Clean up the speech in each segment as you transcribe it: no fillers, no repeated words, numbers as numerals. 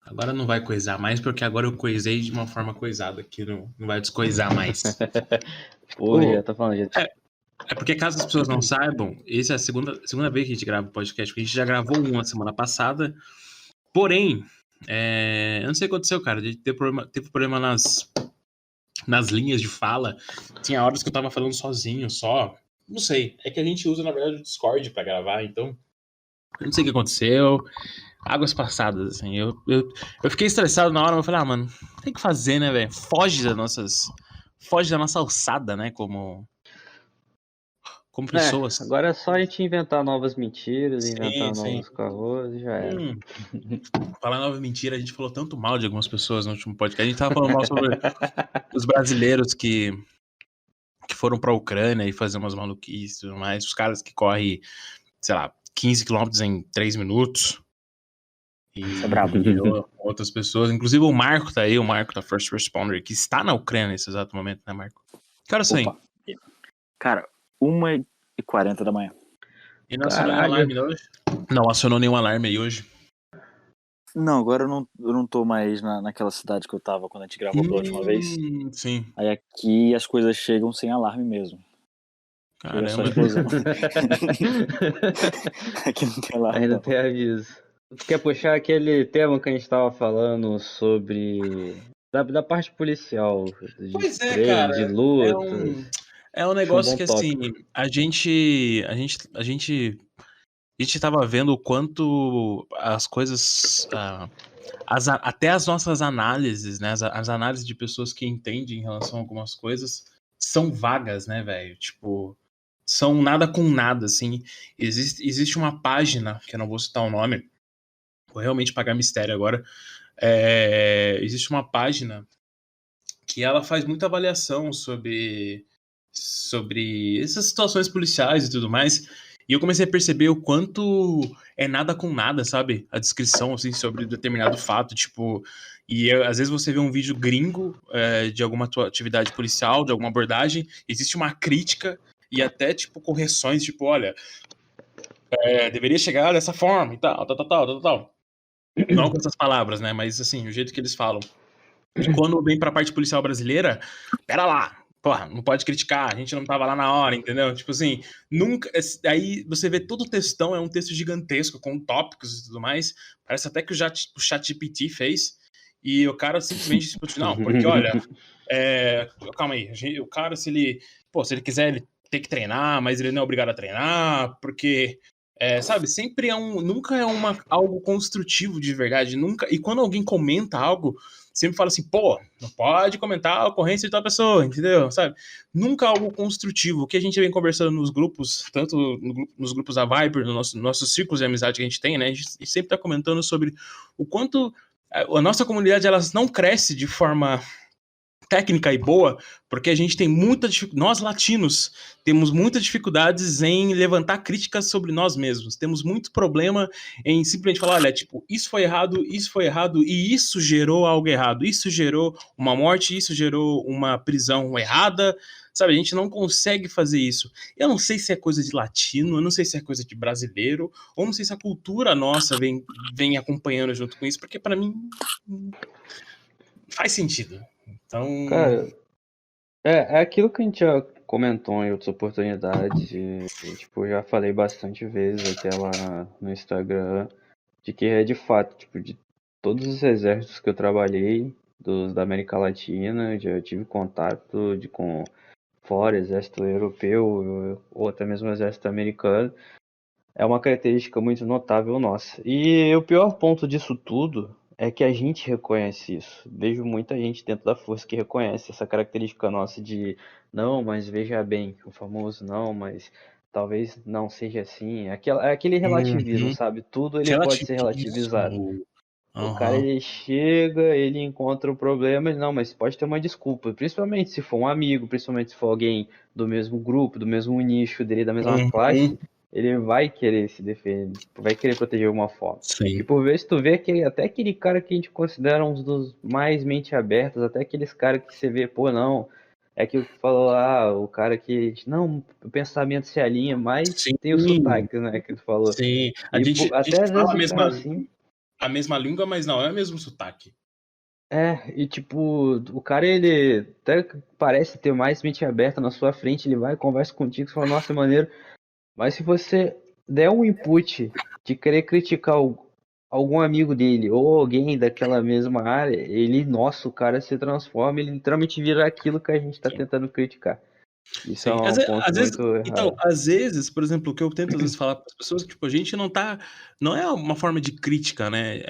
Agora não vai coisar mais, porque agora eu coisei de uma forma coisada, que não vai descoisar mais. Porra, Ô, já tá falando. é porque caso as pessoas não saibam, essa é a segunda vez que a gente grava o podcast, porque a gente já gravou uma semana passada, porém, eu não sei o que aconteceu, cara, a gente teve problema nas linhas de fala, tinha horas que eu tava falando sozinho, só, não sei, é que a gente usa, na verdade, o Discord pra gravar, então, eu não sei o que aconteceu, águas passadas, assim, eu fiquei estressado na hora, mas eu falei, mano, tem que fazer, né, velho, foge da nossa alçada, né, como pessoas. Agora é só a gente inventar novas mentiras, Sim, inventar sim. novos caô e já era. Falar nova mentira, a gente falou tanto mal de algumas pessoas no último podcast. A gente tava falando mal sobre os brasileiros que foram pra Ucrânia e fazer umas maluquices e tudo mais. Os caras que correm, sei lá, 15 quilômetros em 3 minutos. Isso é brabo. E outras pessoas. Inclusive o Marco tá aí, o Marco da First Responder, que está na Ucrânia nesse exato momento, né, Marco? Que horas são aí? Opa. Cara, 1h40 da manhã. E não acionou nenhum alarme hoje? Não acionou nenhum alarme aí hoje. Não, agora eu não tô mais naquela cidade que eu tava quando a gente gravou pela última vez. Sim. Aí aqui as coisas chegam sem alarme mesmo. Chega só Caramba. explosão. Aqui não tem alarme. Ainda Não. tem aviso. Tu quer puxar aquele tema que a gente tava falando sobre... Da parte policial, de Pois é, treino, cara. de luta. É um negócio bom que, assim, a gente tava vendo o quanto as coisas, até as nossas análises, né, as análises de pessoas que entendem em relação a algumas coisas são vagas, né, velho? Tipo, são nada com nada, assim. Existe uma página, que eu não vou citar o nome, vou realmente pagar mistério agora. Existe uma página que ela faz muita avaliação sobre essas situações policiais e tudo mais, e eu comecei a perceber o quanto é nada com nada, sabe? A descrição, assim, sobre determinado fato, tipo... E às vezes você vê um vídeo gringo de alguma atividade policial, de alguma abordagem, existe uma crítica e até, tipo, correções, tipo, olha, deveria chegar dessa forma e tal. Não com essas palavras, né? Mas, assim, o jeito que eles falam. E quando vem pra parte policial brasileira, pera lá, porra, não pode criticar, a gente não tava lá na hora, entendeu? Tipo assim, nunca. Aí você vê todo o textão, é um texto gigantesco, com tópicos e tudo mais. Parece até que o ChatGPT fez. E o cara simplesmente, tipo, não, porque olha, calma aí, o cara, se ele quiser, ele tem que treinar, mas ele não é obrigado a treinar, porque. Sabe, sempre nunca é algo construtivo de verdade, nunca. E quando alguém comenta algo, sempre fala assim, pô, não pode comentar a ocorrência de tal pessoa, entendeu? Sabe? Nunca algo construtivo. O que a gente vem conversando nos grupos, tanto nos grupos da Viber, nossos círculos de amizade que a gente tem, né? A gente sempre tá comentando sobre o quanto a nossa comunidade, ela não cresce de forma técnica e boa, porque a gente tem muita dificuldade, nós latinos temos muitas dificuldades em levantar críticas sobre nós mesmos, temos muito problema em simplesmente falar, olha, tipo, isso foi errado, e isso gerou algo errado, isso gerou uma morte, isso gerou uma prisão errada, sabe, a gente não consegue fazer isso. Eu não sei se é coisa de latino, eu não sei se é coisa de brasileiro, ou não sei se a cultura nossa vem acompanhando junto com isso, porque para mim faz sentido. Então... Cara, é aquilo que a gente já comentou em outras oportunidades, e, tipo, eu já falei bastante vezes até lá no Instagram, de que é de fato, tipo, de todos os exércitos que eu trabalhei, dos da América Latina, já tive contato com fora, exército europeu, ou até mesmo exército americano, é uma característica muito notável nossa. E o pior ponto disso tudo é que a gente reconhece isso. Vejo muita gente dentro da força que reconhece essa característica nossa de não, mas veja bem, o famoso não, mas talvez não seja assim. É aquele relativismo, sabe? Tudo ele pode ser relativizado. O cara ele chega, ele encontra o problema, não, mas pode ter uma desculpa, principalmente se for um amigo, principalmente se for alguém do mesmo grupo, do mesmo nicho dele, da mesma classe, ele vai querer se defender, vai querer proteger de alguma forma. Sim. E por vezes tu vê que até aquele cara que a gente considera um dos mais mente abertas, até aqueles caras que você vê, pô, não, é aquilo que tu falou lá, o cara que, não, o pensamento se alinha, mas Sim. tem o sotaque, né, que tu falou. Sim, a E gente até às fala vezes a o cara mesma... assim... a mesma língua, mas não é o mesmo sotaque. E tipo, o cara, ele até parece ter mais mente aberta na sua frente, ele vai, conversa contigo, você fala, nossa, é maneiro. Mas se você der um input de querer criticar algum amigo dele ou alguém daquela mesma área, o cara se transforma, ele literalmente vira aquilo que a gente tá Sim. tentando criticar. Isso é Sim. um ponto Às vezes, muito então, errado. às vezes, por exemplo, o que eu tento às vezes falar para as pessoas, tipo, a gente não é uma forma de crítica, né?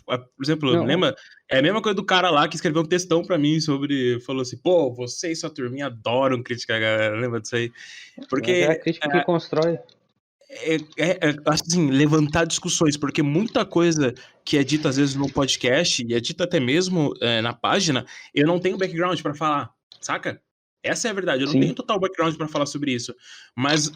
Por exemplo, Não, lembra, é a mesma coisa do cara lá que escreveu um textão pra mim falou assim, pô, você e sua turminha adoram criticar a galera, lembra disso aí? mas é a Porque crítica que constrói. assim, levantar discussões, porque muita coisa que é dita às vezes no podcast e é dita até mesmo na página, eu não tenho background pra falar, saca? Essa é a verdade, eu não tenho Sim, total background pra falar sobre isso. Mas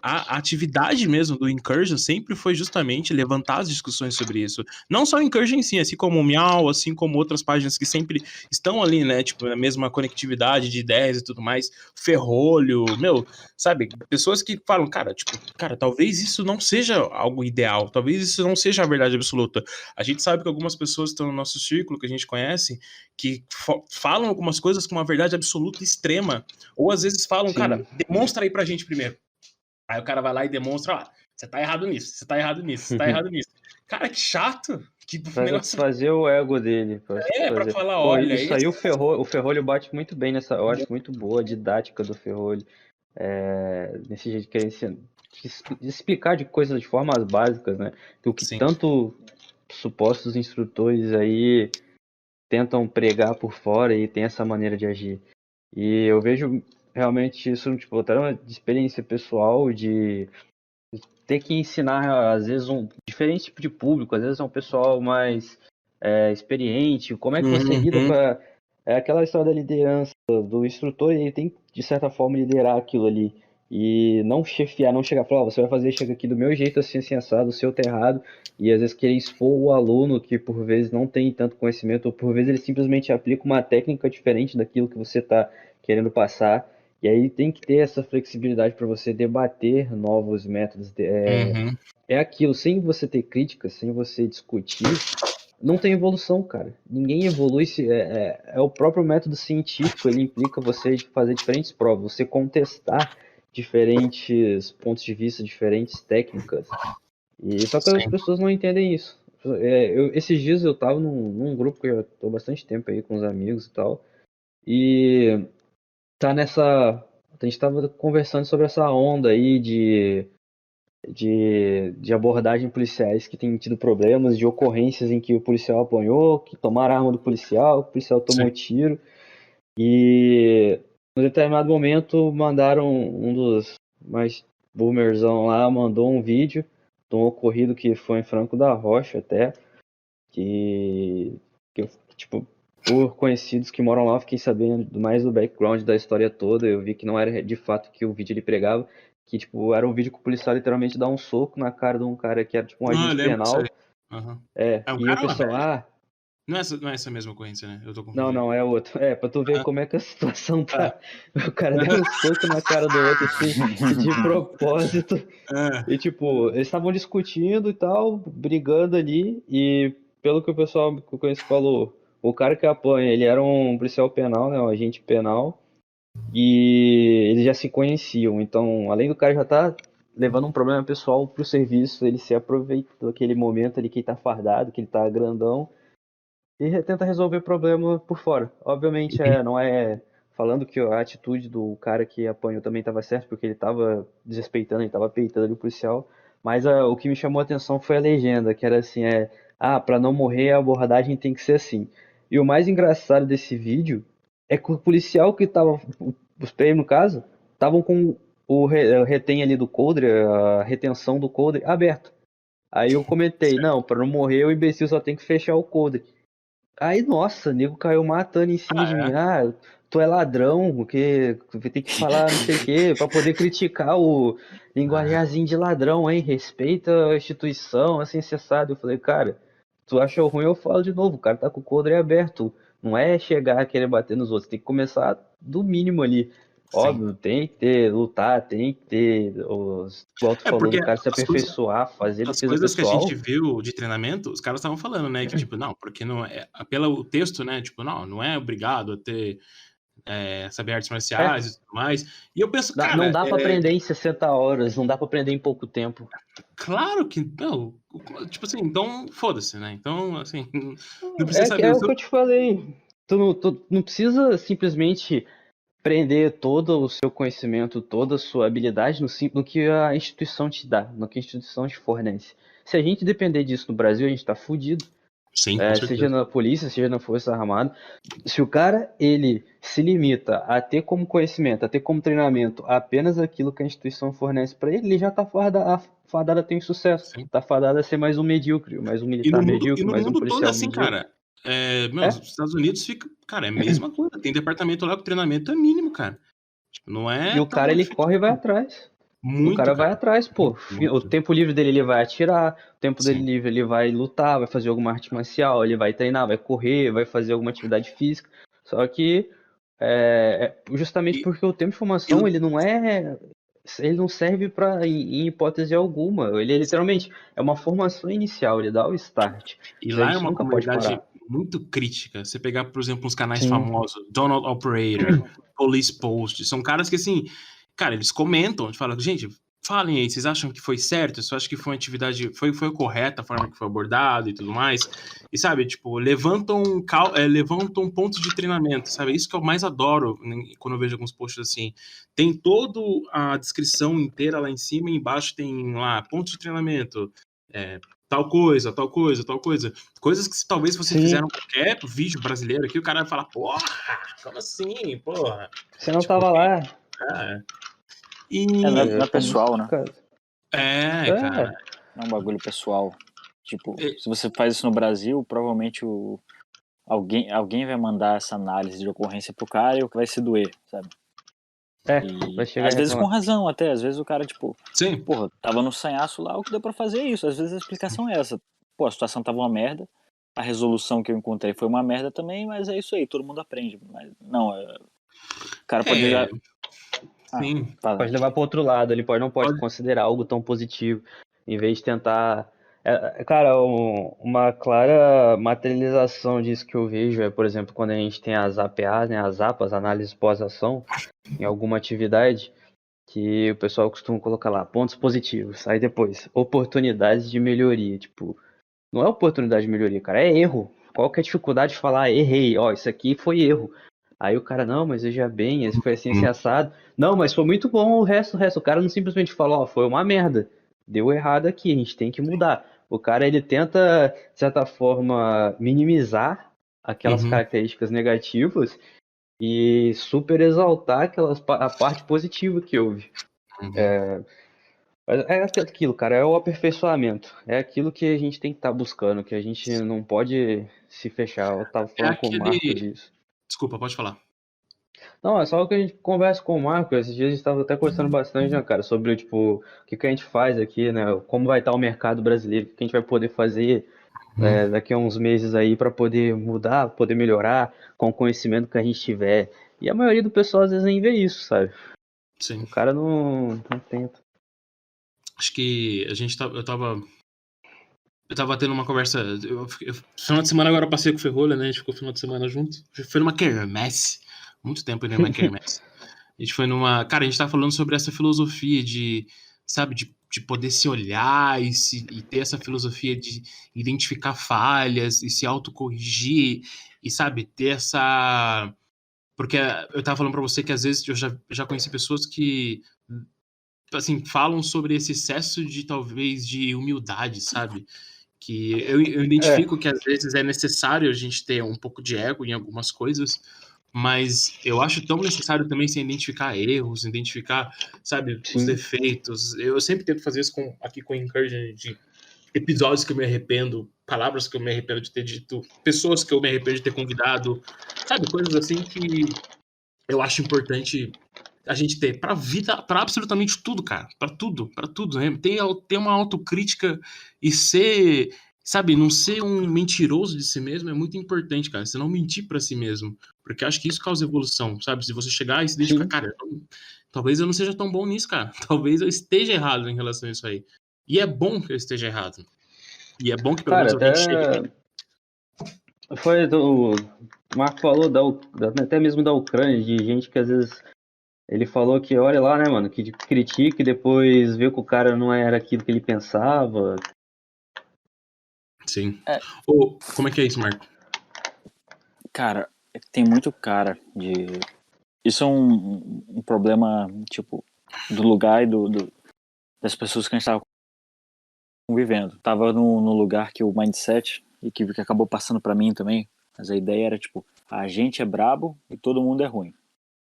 a atividade mesmo do Incursion sempre foi justamente levantar as discussões sobre isso. Não só o Incursion em si, assim como o Miau, assim como outras páginas que sempre estão ali, né? Tipo, na mesma conectividade de ideias e tudo mais. Ferrolho, meu, sabe? Pessoas que falam, cara, tipo, cara, talvez isso não seja algo ideal, talvez isso não seja a verdade absoluta. A gente sabe que algumas pessoas estão no nosso círculo, que a gente conhece, que falam algumas coisas com uma verdade absoluta extrema, ou às vezes falam, cara, sim. demonstra aí pra gente primeiro. Aí o cara vai lá e demonstra, ó, você tá errado nisso, você tá errado nisso, você tá errado nisso. Cara, que chato, que Pra negócio satisfazer o ego dele, pra pra satisfazer. falar, Pô, olha, isso esse aí o Ferrolho bate muito bem nessa, eu acho muito boa a didática do Ferrolho, nesse jeito de querer ensinar, de explicar de coisas de formas básicas, né? O que sim, tanto supostos instrutores aí tentam pregar por fora e tem essa maneira de agir. E eu vejo realmente isso, tipo, até uma experiência pessoal de ter que ensinar, às vezes, um diferente tipo de público, às vezes é um pessoal mais experiente, como é que você lida com uhum. aquela história da liderança, do instrutor, ele tem que, de certa forma, liderar aquilo ali. E não chefiar, não chegar e falar, você vai fazer, chega aqui do meu jeito, assim assado, o seu tá errado, e às vezes querer expor o aluno que por vezes não tem tanto conhecimento, ou por vezes ele simplesmente aplica uma técnica diferente daquilo que você está querendo passar. E aí tem que ter essa flexibilidade para você debater novos métodos. Uhum. É aquilo, sem você ter crítica, sem você discutir, não tem evolução, cara. Ninguém evolui se é o próprio método científico, ele implica você fazer diferentes provas, você contestar diferentes pontos de vista, diferentes técnicas. E só que as Sim. pessoas não entendem isso. Esses dias eu tava num grupo que eu já tô há bastante tempo aí com os amigos e tal, e tá nessa. A gente tava conversando sobre essa onda aí de abordagem policiais que tem tido problemas, de ocorrências em que o policial apanhou, que tomaram a arma do policial, o policial tomou Sim. tiro. E em determinado momento mandaram um dos mais boomerzão lá, mandou um vídeo de um ocorrido que foi em Franco da Rocha até, que tipo, por conhecidos que moram lá, eu fiquei sabendo mais do background da história toda. Eu vi que não era de fato que o vídeo ele pregava, que tipo, era um vídeo que o policial literalmente dá um soco na cara de um cara que era tipo um Ah, eu agente lembro disso aí. penal. Aham. É um E o cara ou uma pessoal, velha? ah, Não é essa mesma ocorrência, né? Eu tô não, confundindo. não, é outro. Pra tu ver Aham. como é que a situação Ah. tá. O cara deu um soco na cara do outro, assim, de propósito. Ah. E, tipo, eles estavam discutindo e tal, brigando ali. E, pelo que o pessoal que eu conheço falou, o cara que apanha, ele era um policial penal, né? Um agente penal. E eles já se conheciam. Então, além do cara já tá levando um problema pessoal pro serviço, ele se aproveita daquele momento ali que ele tá fardado, que ele tá grandão e tenta resolver o problema por fora. Obviamente, não é falando que a atitude do cara que apanhou também estava certa, porque ele estava desrespeitando, ele estava peitando ali o policial, mas o que me chamou a atenção foi a legenda, que era assim, para não morrer a abordagem tem que ser assim. E o mais engraçado desse vídeo é que o policial que estava, os PM no caso, estavam com o retém ali do coldre, a retenção do coldre aberto. Aí eu comentei, não, para não morrer o imbecil só tem que fechar o coldre. Aí, nossa, o nego caiu matando em cima Ah, de mim. é? Ah, tu é ladrão, porque tem que falar não sei o quê, pra poder criticar o Ah, linguajarzinho de ladrão, hein? Respeita a instituição, assim, cessado. Eu falei, cara, tu acha ruim, eu falo de novo, o cara tá com o coldre aberto. Não é chegar a querer bater nos outros, tem que começar do mínimo ali. Óbvio, tem que ter, lutar, tem que ter, igual tu falou, Porque do cara se as coisas, aperfeiçoar, fazer as defesa coisas que a gente pessoal. viu de treinamento, os caras estavam falando, né? Que, tipo, não, porque não é. Pelo texto, né? Tipo, não é obrigado a ter saber artes É, marciais e tudo mais. E eu penso, não cara, dá pra aprender em 60 horas, não dá pra aprender em pouco tempo. claro que não. Tipo assim, então foda-se, né? Então, assim, não precisa É, saber. é o que eu te falei. Tu não precisa simplesmente prender todo o seu conhecimento, toda a sua habilidade no que a instituição te dá, no que a instituição te fornece. Se a gente depender disso no Brasil, a gente tá fudido. Sim, com Seja certeza. na polícia, seja na Força Armada. Se o cara ele se limita a ter como conhecimento, a ter como treinamento apenas aquilo que a instituição fornece para ele, ele já está fadado a ter sucesso. Sim. Está fadado a ser mais um medíocre, mais um E no militar mundo, e medíocre, no mais um mundo todo é policial assim, medíocre. cara. Os É, Estados Unidos fica. Cara, é a mesma coisa. Tem departamento lá que o treinamento é mínimo, cara. Tipo, não e é o cara tão ele difícil, corre e vai não. atrás. O Muito, cara vai cara. atrás, pô. Muito, O muito. tempo livre dele ele vai atirar, o tempo dele Sim. livre ele vai lutar, vai fazer alguma arte marcial, ele vai treinar, vai correr, vai fazer alguma atividade física. Só que justamente E, porque o tempo de e, formação ele não serve para em hipótese alguma. Ele literalmente é uma formação inicial, ele dá o start. e Isso a lá é gente uma nunca pode comunidade parar. muito crítica. Você pegar, por exemplo, uns canais Sim, famosos, Donald Operator, Police Post, são caras que, assim, cara, eles comentam, falam, gente, falem aí, vocês acham que foi certo? Você acha que foi uma atividade, foi correta a forma que foi abordada e tudo mais? E, sabe, tipo, levantam pontos de treinamento, sabe? Isso que eu mais adoro, né, quando eu vejo alguns posts assim. Tem toda a descrição inteira lá em cima e embaixo tem lá, pontos de treinamento, é, tal coisa, tal coisa, tal coisa. Coisas que talvez se você sim. fizeram qualquer vídeo brasileiro aqui, o cara vai falar, porra, como assim, porra? Você não Tipo, tava lá, é. Não mas é, E não é é como se, pessoal, né? cara. cara. É, Não é um bagulho pessoal. Tipo, E- se você faz isso no Brasil, provavelmente alguém vai mandar essa análise de ocorrência pro cara e o que vai se doer, sabe? vai E chegar às e vezes com reclamar. razão até, às vezes o cara, tipo, sim, porra, tava no sanhaço lá, o que deu pra fazer é isso. Às vezes a explicação é essa. Pô, a situação tava uma merda, a resolução que eu encontrei foi uma merda também, mas é isso aí, todo mundo aprende. Mas, não, o cara pode é, já. Ah, sim. Pode fala. levar para outro lado, ele não pode Pode. considerar algo tão positivo, em vez de tentar. Cara, uma clara materialização disso que eu vejo é, por exemplo, quando a gente tem as APAs, né, as APAs, análises pós-ação, em alguma atividade, que o pessoal costuma colocar lá, pontos positivos, aí depois, oportunidades de melhoria, tipo, não é oportunidade de melhoria, cara, é erro. Qual que é a dificuldade de falar, errei, ó, isso aqui foi erro. Aí o cara, não, mas veja bem, esse foi assim, assim, assado. Não, mas foi muito bom o resto. O cara não simplesmente falou, ó, foi uma merda. Deu errado aqui, a gente tem que mudar. O cara, ele tenta, de certa forma, minimizar aquelas Uhum, características negativas e super exaltar a parte positiva que houve. uhum. Mas é aquilo, cara, é o aperfeiçoamento. É aquilo que a gente tem que estar buscando, que a gente não pode se fechar. Eu tava É falando com o Marco aquele. disso. Desculpa, pode falar. Não, é só o que a gente conversa com o Marco. Esses dias a gente estava até conversando bastante, né, cara, sobre tipo, o que que a gente faz aqui, né? Como vai estar o mercado brasileiro, o que a gente vai poder fazer Uhum, daqui a uns meses aí para poder mudar, poder melhorar com o conhecimento que a gente tiver. E a maioria do pessoal às vezes nem vê isso, sabe? sim. O cara não tenta. Acho que a gente tava. Eu tava tendo uma conversa. Final de semana agora eu passei com o Ferrolha, né? A gente ficou final de semana junto. Foi numa quermesse. Muito tempo indo numa quermesse. A gente foi numa. Cara, a gente tava falando sobre essa filosofia de, sabe, de poder se olhar e ter essa filosofia de identificar falhas e se autocorrigir e, sabe, ter essa. Porque eu tava falando pra você que às vezes eu já conheci pessoas que, assim, falam sobre esse excesso de, talvez, de humildade, sabe? Que eu É, identifico que às vezes é necessário a gente ter um pouco de ego em algumas coisas, mas eu acho tão necessário também se identificar erros, identificar, sabe, os sim. defeitos. Eu sempre tento fazer isso aqui com o Encouragement, de episódios que eu me arrependo, palavras que eu me arrependo de ter dito, pessoas que eu me arrependo de ter convidado, sabe, coisas assim que eu acho importante a gente ter pra vida, pra absolutamente tudo, cara, pra tudo, né? Ter uma autocrítica e sabe, não ser um mentiroso de si mesmo é muito importante, cara. Você não mentir pra si mesmo. Porque eu acho que isso causa evolução, sabe? Se você chegar e se dedicar, Sim. cara, talvez eu não seja tão bom nisso, cara. Talvez eu esteja errado em relação a isso aí. E é bom que eu esteja errado. E é bom que pelo Cara, menos alguém chegue. foi do. O Marco falou até mesmo da Ucrânia, de gente que às vezes ele falou que, olha lá, né, mano, que critica e depois vê que o cara não era aquilo que ele pensava. Sim. É, Ô, como é que é isso, Marco? cara, tem muito cara de. Isso é um problema, tipo, do lugar e das pessoas que a gente tava convivendo. Tava no lugar que o mindset, e que acabou passando pra mim também, mas a ideia era, tipo, a gente é brabo e todo mundo é ruim.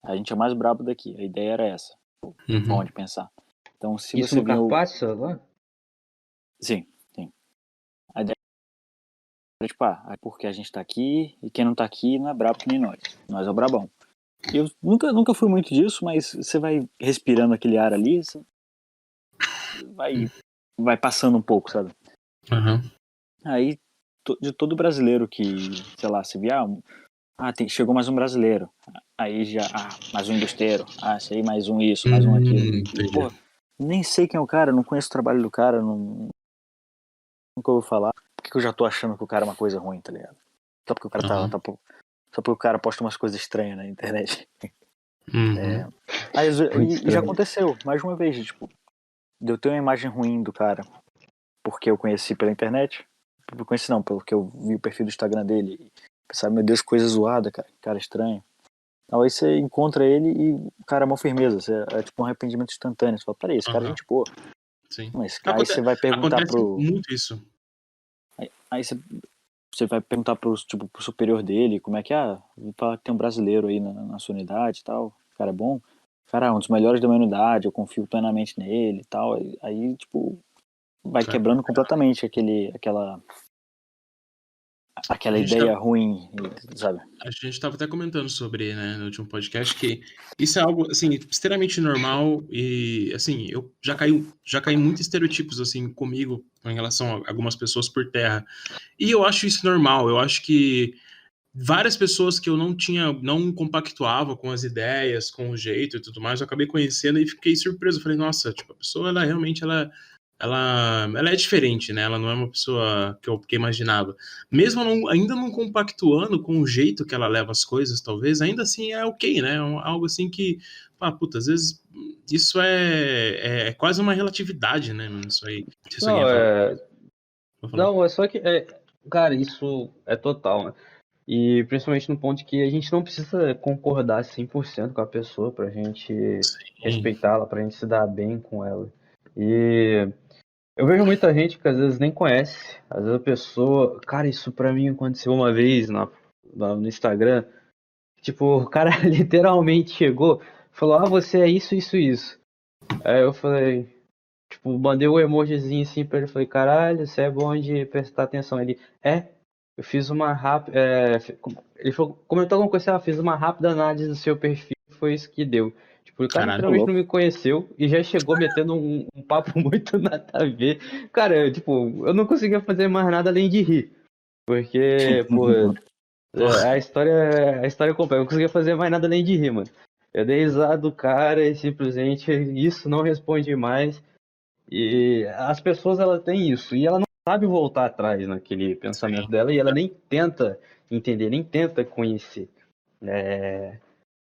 A gente é mais brabo daqui. A ideia era essa, forma Uhum. de pensar. Então, se Isso você no viu. Carpaccio lá? Sim, sim. A ideia era, tipo, porque a gente tá aqui e quem não tá aqui não é brabo que nem nós. Nós é o brabão. E eu nunca fui muito disso, mas você vai respirando aquele ar ali, você vai passando um pouco, sabe? Uhum. Aí, de todo brasileiro que, sei lá, se vier, chegou mais um brasileiro. Aí já, mais um embusteiro. Esse aí mais um isso, mais um aquilo. E, Entendi. porra, nem sei quem é o cara, não conheço o trabalho do cara, nunca ouvi falar. Por que eu já tô achando que o cara é uma coisa ruim, tá ligado? Só porque o cara Uhum. só porque o cara posta umas coisas estranhas na internet. Uhum. Aí, Muito e já estranho. aconteceu, mais de uma vez, tipo, de eu ter uma imagem ruim do cara porque eu conheci pela internet. Eu conheci não, pelo que eu vi o perfil do Instagram dele. E pensava, meu Deus, que coisa zoada, cara estranho. Então aí você encontra ele e o cara é uma firmeza. É tipo um arrependimento instantâneo. Você fala, peraí, esse cara é Uhum. gente boa. Sim. Mas aí você vai perguntar Acontece pro. muito isso. Aí você vai perguntar tipo, pro superior dele, como é que vou falar que tem um brasileiro aí na sua unidade e tal. O cara é bom. Cara, é um dos melhores da minha unidade, eu confio plenamente nele e tal. Aí tipo, vai Sabe? quebrando completamente A aquela gente tá, ideia ruim, sabe? a gente estava até comentando sobre, né, no último podcast, que isso é algo, assim, extremamente normal e, assim, eu já caí muito em estereotipos, assim, comigo em relação a algumas pessoas por terra. E eu acho isso normal, eu acho que várias pessoas que eu não compactuava com as ideias, com o jeito e tudo mais, eu acabei conhecendo e fiquei surpreso. Eu falei, nossa, tipo, a pessoa, ela realmente, ela é diferente, né? Ela não é uma pessoa que eu imaginava. Mesmo ainda não compactuando com o jeito que ela leva as coisas, talvez, ainda assim é ok, né? Algo assim que, puta, às vezes isso é quase uma relatividade, né, mano? Isso aí. Não sei se alguém Não, ia falar. Vou falar. Não, é só que. Cara, isso é total, né? E principalmente no ponto que a gente não precisa concordar 100% com a pessoa pra gente Sim. respeitá-la, pra gente se dar bem com ela. E eu vejo muita gente que às vezes nem conhece. Às vezes a pessoa. Cara, isso pra mim aconteceu uma vez no Instagram. Tipo, o cara literalmente chegou, falou: Ah, você é isso, isso, isso. Aí eu falei. Tipo, mandei o emojizinho assim pra ele. Falei: Caralho, você é bom de prestar atenção. Ele: Eu fiz uma rápida. Ele comentou alguma coisa assim: fiz uma rápida análise do seu perfil. Foi isso que deu. Tipo, o cara Caralho. Ô, literalmente não louco. me conheceu e já chegou metendo um papo muito nada a ver. Cara, tipo, eu não conseguia fazer mais nada além de rir. Porque, pô, a história é completa. Eu não conseguia fazer mais nada além de rir, mano. Eu dei risada do cara e simplesmente isso, não responde mais. E as pessoas, ela têm isso. E ela não sabe voltar atrás naquele pensamento Sim. dela e ela nem tenta entender, nem tenta conhecer.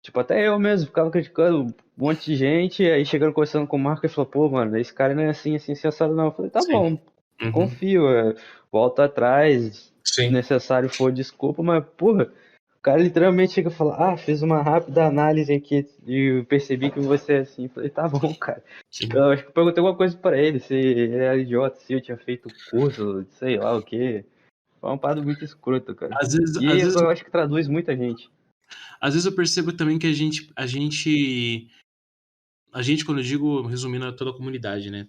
Tipo, até eu mesmo ficava criticando um monte de gente, aí chegando conversando com o Marco e falou: Pô, mano, esse cara não é assim, assim, sensado não. Eu falei: Tá Sim. bom, Uhum. confio, volta atrás, se Sim. necessário for, desculpa, mas, porra, o cara literalmente chega e fala: Fiz uma rápida análise aqui e eu percebi que você é assim. Eu falei: Tá bom, cara. Sim. Eu acho que eu perguntei alguma coisa pra ele, se ele era idiota, se eu tinha feito curso, sei lá o quê. Foi uma parada muito escrota, cara. Às vezes, E às vezes, eu acho que traduz muita gente. às vezes eu percebo também que a gente, quando eu digo, resumindo toda a comunidade, né?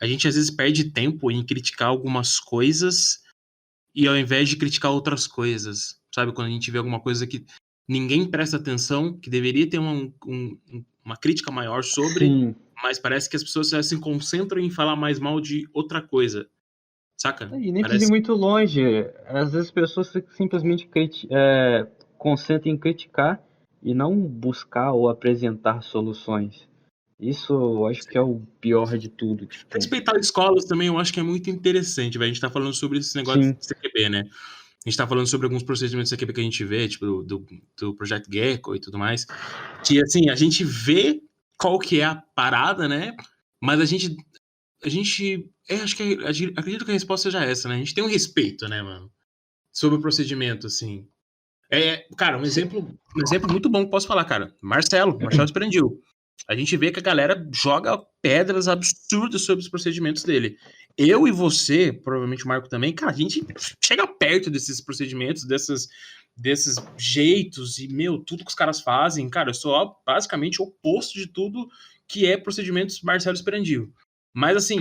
A gente às vezes perde tempo em criticar algumas coisas e ao invés de criticar outras coisas, sabe? Quando a gente vê alguma coisa que ninguém presta atenção, que deveria ter uma crítica maior sobre, Sim, mas parece que as pessoas se concentram em falar mais mal de outra coisa. Saca? E nem precisa ir Parece. muito longe. Às vezes as pessoas simplesmente concentram em criticar e não buscar ou apresentar soluções. Isso eu acho que é o pior de tudo. Tipo, Respeitar escolas também eu acho que é muito interessante, velho. A gente tá falando sobre esse negócio sim, de CQB, né? A gente tá falando sobre alguns procedimentos de CQB que a gente vê, tipo, do Projeto Gecko e tudo mais. Que, assim, a gente vê qual que é a parada, né? Mas acho que, acredito que a resposta seja essa, né? A gente tem um respeito, né, mano? Sobre o procedimento, assim. Cara, sim, um exemplo muito bom que posso falar, cara. Marcelo Sprandil. A gente vê que a galera joga pedras absurdas sobre os procedimentos dele. Eu e você, provavelmente o Marco também, cara, a gente chega perto desses procedimentos, desses jeitos e, meu, tudo que os caras fazem, cara, eu sou basicamente o oposto de tudo que é procedimentos Marcelo Sprandil. Mas, assim,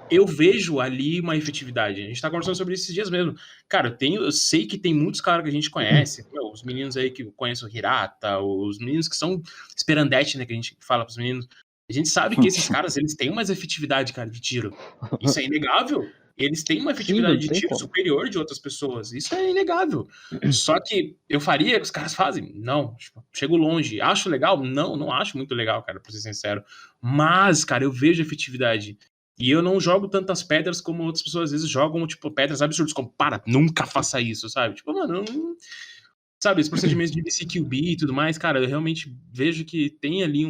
eu vejo ali uma efetividade. A gente tá conversando sobre isso esses dias mesmo. Cara, eu sei que tem muitos caras que a gente conhece, meu, os meninos aí que conhecem o Hirata, os meninos que são esperandete, né, que a gente fala pros meninos. A gente sabe que esses caras, eles têm mais efetividade, cara, de tiro. Isso é inegável. Eles têm uma sim, efetividade não de tem tiro como. superior de outras pessoas. Isso é inegável. Só que eu faria o que os caras fazem? Não. Tipo, chego longe. Acho legal? Não, não acho muito legal, cara, pra ser sincero. Mas, cara, eu vejo efetividade. E eu não jogo tantas pedras como outras pessoas às vezes jogam, tipo, pedras absurdas, como, para, nunca faça isso, sabe? Tipo, mano, eu não, sabe, esse procedimento de CQB e tudo mais, cara, eu realmente vejo que tem ali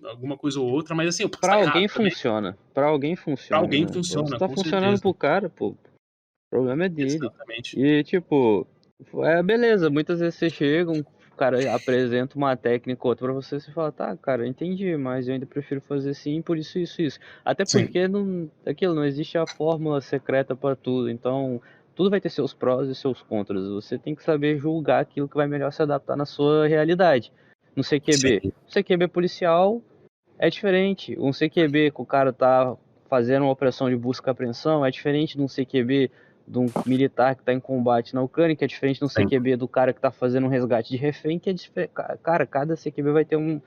alguma coisa ou outra, mas assim, eu posso Pra estar errado alguém também. funciona. Pra alguém Pra funciona, alguém né? Se funciona, tá com funcionando certeza. pro cara, pô, o problema é dele. Exatamente. E tipo, beleza, muitas vezes você chega, um cara apresenta uma técnica ou outra pra você fala, tá, cara, entendi, mas eu ainda prefiro fazer assim por isso, isso, isso. Até Sim. porque não existe a fórmula secreta pra tudo, então tudo vai ter seus prós e seus contras. Você tem que saber julgar aquilo que vai melhor se adaptar na sua realidade. No CQB. Sim. No CQB policial é diferente. Um CQB que o cara tá fazendo uma operação de busca e apreensão é diferente de um CQB de um militar que está em combate na Ucrânia, que é diferente de um Sim. CQB do cara que está fazendo um resgate de refém, que é diferente. Cara, cada CQB vai ter um.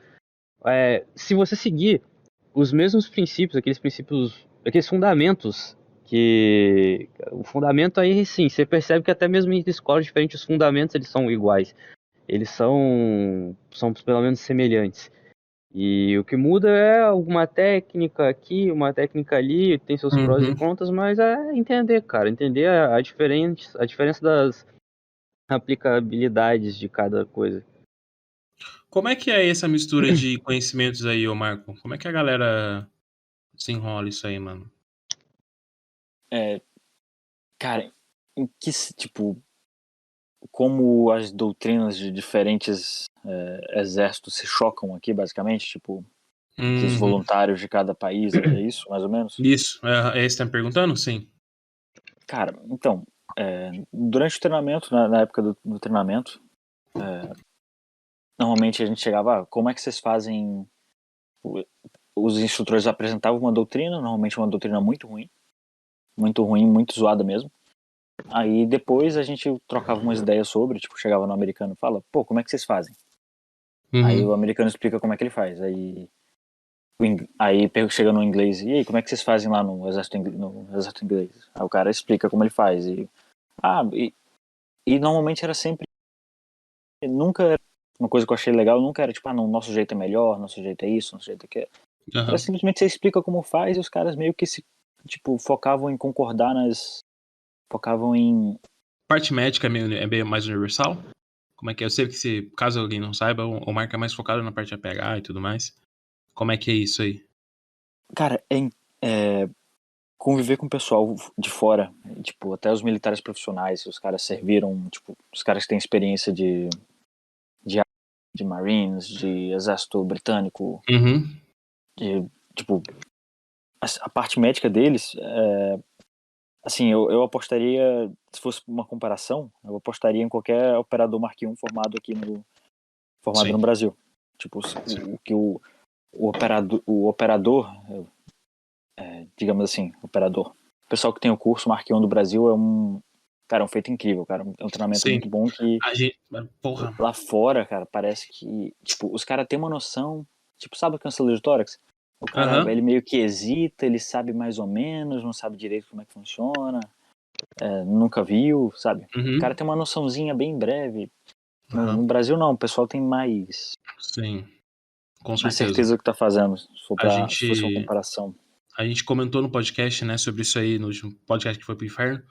Se você seguir os mesmos princípios, aqueles fundamentos que. O fundamento aí sim, você percebe que até mesmo em escolas diferentes, os fundamentos eles são iguais. Eles são pelo menos semelhantes. E o que muda é alguma técnica aqui, uma técnica ali, tem seus prós e Uhum. contras, mas é entender, cara, entender a diferença das aplicabilidades de cada coisa. Como é que é essa mistura de conhecimentos aí, ô Marco? Como é que a galera desenrola isso aí, mano? É, cara, tipo, como as doutrinas de diferentes exércitos se chocam aqui, basicamente, tipo, entre os Uhum. voluntários de cada país, é isso, mais ou menos? Isso, é esse que tá me perguntando? Sim. Cara, então, durante o treinamento, na época do treinamento, normalmente a gente chegava, como é que vocês fazem? Os instrutores apresentavam uma doutrina, normalmente uma doutrina muito ruim, muito zoada mesmo. Aí depois a gente trocava umas ideias sobre, tipo, chegava no americano e fala, pô, como é que vocês fazem? Aí o Uhum. americano explica como é que ele faz. Aí chega no inglês, e aí, como é que vocês fazem lá no exército inglês? Aí o cara explica como ele faz. E normalmente era sempre, nunca era uma coisa que eu achei legal, nunca era tipo, não, nosso jeito é melhor, nosso jeito é isso, nosso jeito é aquilo. Era Aham. simplesmente você explica como faz e os caras meio que tipo, focavam em concordar focavam em, Parte médica é meio mais universal? Como é que é? Eu sei que se, caso alguém não saiba, o Marco é mais focado na parte de APH e tudo mais. Como é que é isso aí? cara, conviver com o pessoal de fora, tipo, até os militares profissionais, os caras serviram, tipo, os caras que têm experiência de, de Marines, de exército britânico, Uhum. de, tipo, a parte médica deles, assim, eu apostaria, se fosse uma comparação, eu apostaria em qualquer operador Mark I formado no Sim, Brasil. Tipo, sim. o que o operador, digamos assim, operador. O pessoal que tem o curso Mark I do Brasil cara, é um feito incrível, cara. É um treinamento Sim. muito bom que A gente, porra. lá fora, cara, parece que, tipo, os caras têm uma noção, tipo, sabe o cancelador de tórax? O cara, Aham. ele meio que hesita, ele sabe mais ou menos, não sabe direito como é que funciona, nunca viu, sabe? O cara Uhum. tem uma noçãozinha bem breve. No Aham. Brasil não, o pessoal tem mais Sim, com certeza. certeza do que tá fazendo, A se fosse uma gente, comparação. a gente comentou no podcast, né, sobre isso aí, no último podcast que foi pro inferno,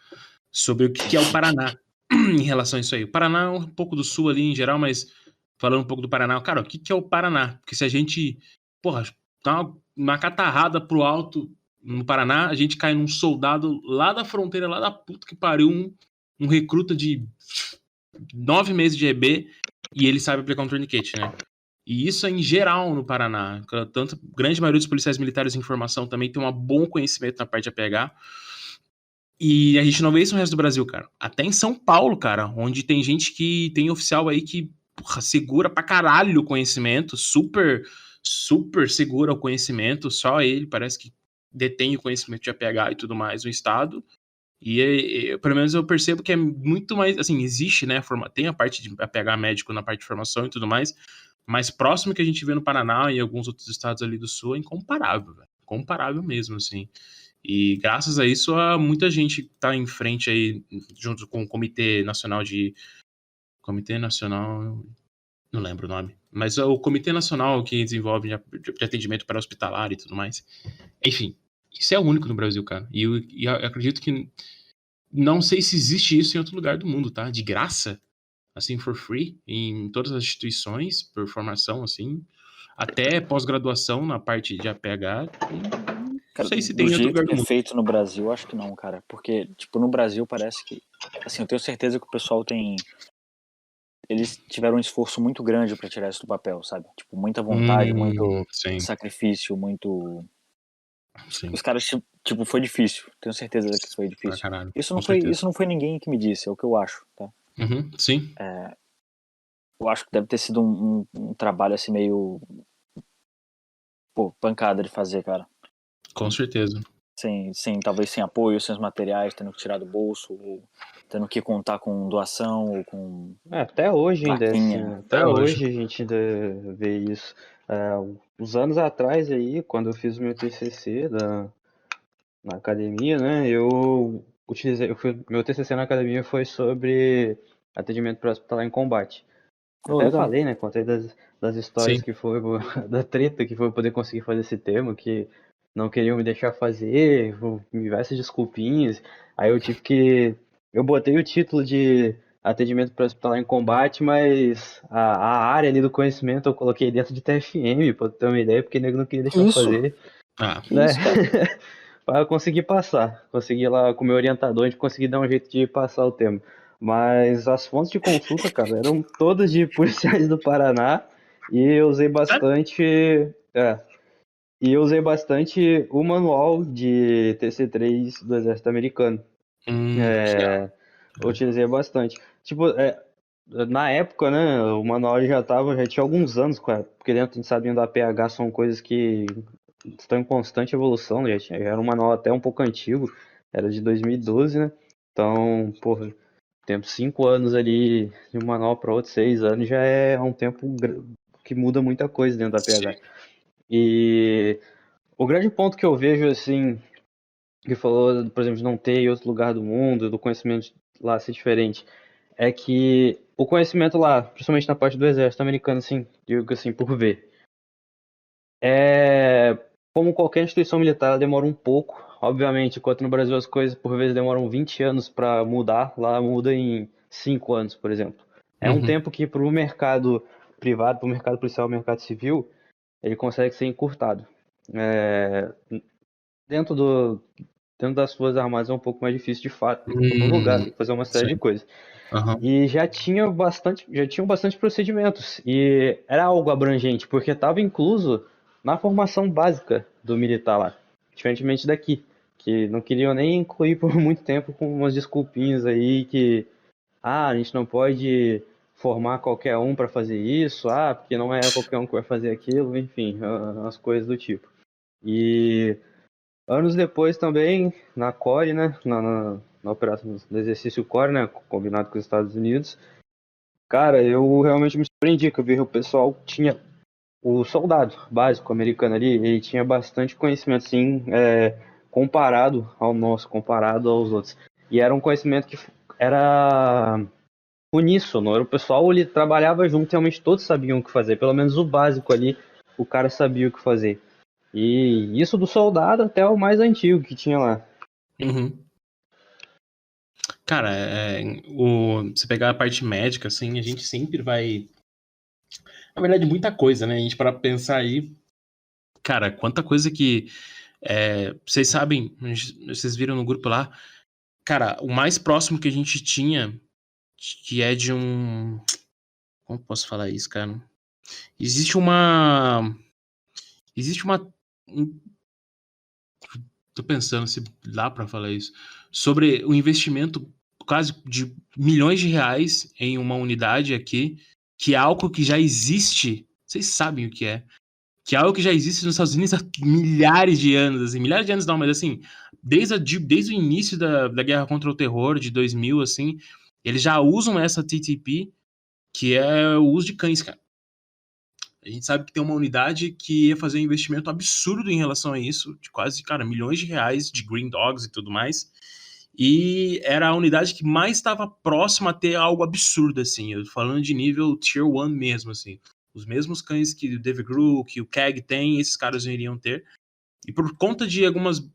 sobre o que é o Paraná em relação a isso aí. O Paraná é um pouco do sul ali em geral, mas falando um pouco do Paraná, cara, o que é o Paraná? Porque se a gente, porra, dá uma catarrada pro alto no Paraná, a gente cai num soldado lá da fronteira, lá da puta que pariu, um recruta de 9 meses de EB e ele sabe aplicar um tourniquet, né? E isso é em geral no Paraná. Tanto grande maioria dos policiais militares em formação também tem um bom conhecimento na parte de APH. E a gente não vê isso no resto do Brasil, cara. Até em São Paulo, cara, onde tem gente que tem oficial aí que porra, segura pra caralho o conhecimento, super segura o conhecimento, só ele parece que detém o conhecimento de APH e tudo mais no estado. E pelo menos eu percebo que é muito mais, assim, existe, né, tem a parte de APH médico na parte de formação e tudo mais, mas próximo que a gente vê no Paraná e alguns outros estados ali do sul é incomparável, velho. Incomparável mesmo, assim. E graças a isso, muita gente tá em frente aí, junto com o Comitê Nacional de... Comitê Nacional... Não lembro o nome. Mas é o Comitê Nacional que desenvolve de atendimento para hospitalar e tudo mais. Enfim, isso é o único no Brasil, cara. E eu acredito que... Não sei se existe isso em outro lugar do mundo, tá? De graça, assim, for free, em todas as instituições, por formação, assim, até pós-graduação na parte de APH. Não Cara, sei se do tem em outro jeito lugar que do é mundo. feito no Brasil, acho que não, cara. Porque, tipo, no Brasil parece que. Assim, eu tenho certeza que o pessoal tem. Eles tiveram um esforço muito grande pra tirar isso do papel, sabe? Tipo, muita vontade, muito Sim, sacrifício, muito. sim, Os caras, tipo, foi difícil. Tenho certeza que foi pra difícil. caralho, Isso com não foi, certeza. isso não foi ninguém que me disse, é o que eu acho, tá? Uhum, sim, Eu acho que deve ter sido um trabalho assim meio. Pô, pancada de fazer, cara. com certeza. Talvez sem apoio, sem os materiais, tendo que tirar do bolso, ou tendo que contar com doação ou com Até hoje ainda é assim, vaquinha. né? Até Até hoje. hoje a gente ainda vê isso. É, uns anos atrás aí, quando eu fiz o meu TCC na academia, né? Meu TCC na academia foi sobre atendimento pré-hospitalar em combate. Oh, Até legal. falei, né? Contei das histórias Sim. que foi, da treta que foi poder conseguir fazer esse termo, que não queriam me deixar fazer, diversas desculpinhas. Aí eu botei o título de atendimento para hospitalar em combate, mas a área ali do conhecimento eu coloquei dentro de TFM, pra ter uma ideia, porque o nego não queria Que deixar eu isso? fazer, Ah, Que né? isso, cara? Para conseguir passar. Consegui lá com o meu orientador, a gente conseguir dar um jeito de passar o tema. Mas as fontes de consulta, cara, eram todas de policiais do Paraná e eu usei sério? bastante. É, e eu usei bastante o manual de TC3 do Exército Americano. Legal. Eu utilizei bastante. Tipo, na época, né, o manual já tinha alguns anos, cara, porque dentro a gente sabia da PH são coisas que estão em constante evolução, já era um manual até um pouco antigo, era de 2012, né? Então, porra, tempo 5 anos ali de um manual para outro, 6 anos já é um tempo que muda muita coisa dentro da PH. Sim. E o grande ponto que eu vejo, assim, que falou, por exemplo, de não ter em outro lugar do mundo, do conhecimento lá ser diferente, é que o conhecimento lá, principalmente na parte do exército americano, assim, digo assim, por ver, como qualquer instituição militar, ela demora um pouco. Obviamente, enquanto no Brasil as coisas por vezes demoram 20 anos para mudar, lá muda em 5 anos, por exemplo. É um Uhum. tempo que para o mercado privado, para o mercado policial, mercado civil, ele consegue ser encurtado. É, dentro do dentro das Forças Armadas é um pouco mais difícil de fato, tem que ir para todo lugar, tem que fazer uma série de Sim. coisas. Aham. E já tinham bastante procedimentos e era algo abrangente, porque estava incluso na formação básica do militar lá, diferentemente daqui, que não queriam nem incluir por muito tempo com umas desculpinhas aí que a gente não pode formar qualquer um para fazer isso, porque não é qualquer um que vai fazer aquilo, enfim, as coisas do tipo. E anos depois também, na CORE, né, na operação do exercício CORE, né, combinado com os Estados Unidos, cara, eu realmente me surpreendi que eu vi que o pessoal tinha o soldado básico americano ali, ele tinha bastante conhecimento, assim, comparado ao nosso, comparado aos outros. E era um conhecimento que era uníssono, era o pessoal, ele trabalhava junto, realmente todos sabiam o que fazer, pelo menos o básico ali, o cara sabia o que fazer. E isso do soldado até o mais antigo que tinha lá. Uhum. Cara, você pegar a parte médica, assim, a gente sempre vai. Na verdade, muita coisa, né? A gente para pensar aí, cara, quanta coisa que. Vocês sabem, vocês viram no grupo lá, cara, o mais próximo que a gente tinha, que é de um. Como posso falar isso, cara? Existe uma. Existe uma. Tô pensando se dá pra falar isso. Sobre o investimento quase de milhões de reais em uma unidade aqui, que é algo que já existe. Vocês sabem o que é. Que é algo que já existe nos Estados Unidos há milhares de anos. Assim, milhares de anos não, mas assim, desde o início da guerra contra o terror de 2000, assim, eles já usam essa TTP, que é o uso de cães, cara. A gente sabe que tem uma unidade que ia fazer um investimento absurdo em relação a isso, de quase, cara, milhões de reais de Green Dogs e tudo mais. E era a unidade que mais estava próxima a ter algo absurdo, assim. Eu tô falando de nível Tier 1 mesmo, assim. Os mesmos cães que o Devigru, que o Keg tem, esses caras não iriam ter. E por conta de algumas. Não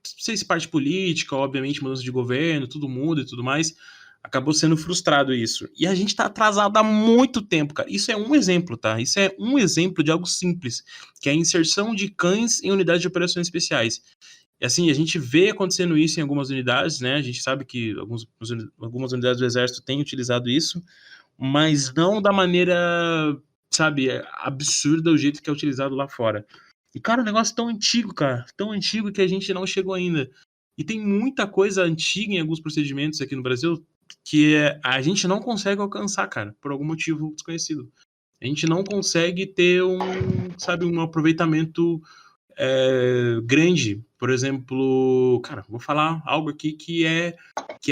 sei se parte política, obviamente, mudança de governo, tudo muda e tudo mais, acabou sendo frustrado isso. E a gente tá atrasado há muito tempo, cara. Isso é um exemplo, tá? Isso é um exemplo de algo simples, que é a inserção de cães em unidades de operações especiais. E assim, a gente vê acontecendo isso em algumas unidades, né? A gente sabe que algumas unidades do Exército têm utilizado isso, mas não da maneira, sabe, absurda o jeito que é utilizado lá fora. E, cara, o negócio é tão antigo, cara, tão antigo que a gente não chegou ainda. E tem muita coisa antiga em alguns procedimentos aqui no Brasil que a gente não consegue alcançar, cara, por algum motivo desconhecido. A gente não consegue ter sabe, um aproveitamento grande. Por exemplo, cara, vou falar algo aqui que é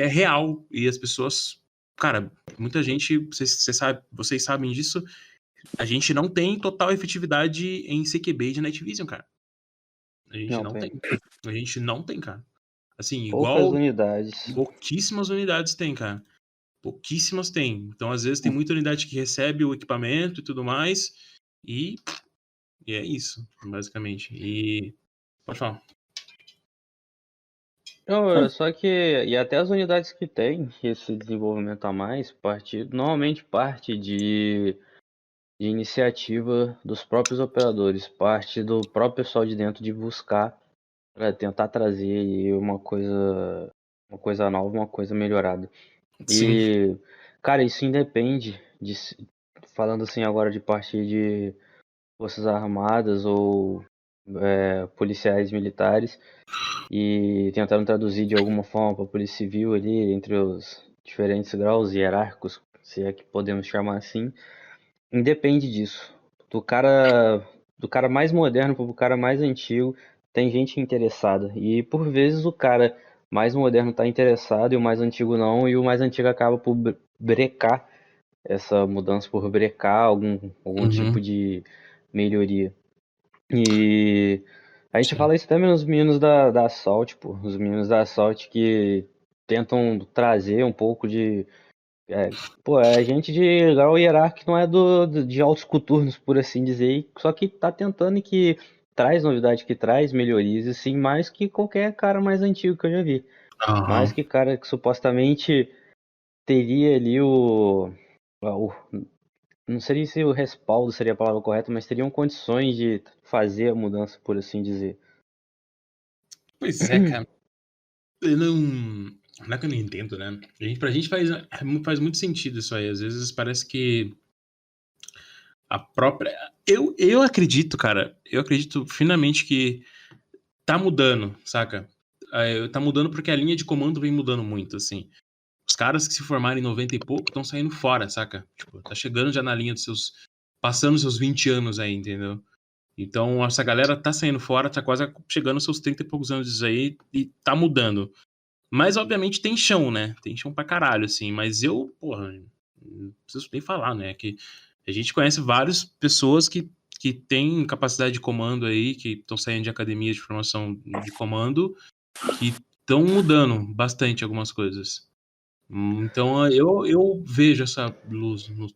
real e as pessoas, cara, muita gente, vocês sabem disso, a gente não tem total efetividade em CQB de Night Vision, cara. A gente Não não tem. tem. A gente não tem, cara. Assim, Poucas igual unidades. pouquíssimas unidades tem, cara. Pouquíssimas tem. Então, às vezes, tem muita unidade que recebe o equipamento e tudo mais. E, e é isso, basicamente. E. Pode falar. Não, só que, e até as unidades que têm esse desenvolvimento a mais, normalmente parte de iniciativa dos próprios operadores, parte do próprio pessoal de dentro de buscar para tentar trazer aí uma coisa nova, uma coisa melhorada. Sim. E, cara, isso independe falando assim agora de parte de Forças Armadas ou policiais militares, e tentaram traduzir de alguma forma para a Polícia Civil ali, entre os diferentes graus hierárquicos, se é que podemos chamar assim. Independe disso. Do cara mais moderno pro cara mais antigo, tem gente interessada. E por vezes o cara mais moderno tá interessado e o mais antigo não, e o mais antigo acaba por brecar essa mudança, por brecar algum tipo Uhum. de melhoria. E a gente Sim. fala isso também nos meninos da Assault, pô. Os meninos da Assault que tentam trazer um pouco de é gente de grau hierárquico, não é de altos coturnos, por assim dizer, só que tá tentando e que traz novidade, que traz melhorias, assim, mais que qualquer cara mais antigo que eu já vi. Mais Aham. que cara que supostamente teria ali o- não seria se o respaldo seria a palavra correta, mas teriam condições de fazer a mudança, por assim dizer. Pois é, cara. Eu não é que eu não entendo, né? Pra gente faz muito sentido isso aí. Às vezes parece que a própria. Eu acredito, cara. Eu acredito finalmente que tá mudando, saca? Tá mudando porque a linha de comando vem mudando muito, assim. Os caras que se formaram em 90 e pouco estão saindo fora, saca? Tipo, tá chegando já na linha dos seus. Passando os seus 20 anos aí, entendeu? Então, essa galera tá saindo fora, tá quase chegando aos seus 30 e poucos anos aí e tá mudando. Mas, obviamente, tem chão, né? Tem chão pra caralho, assim. Mas eu, porra, não preciso nem falar, né? Que A gente conhece várias pessoas que têm capacidade de comando aí, que estão saindo de academia de formação de comando, que estão mudando bastante algumas coisas. Então eu vejo essa luz no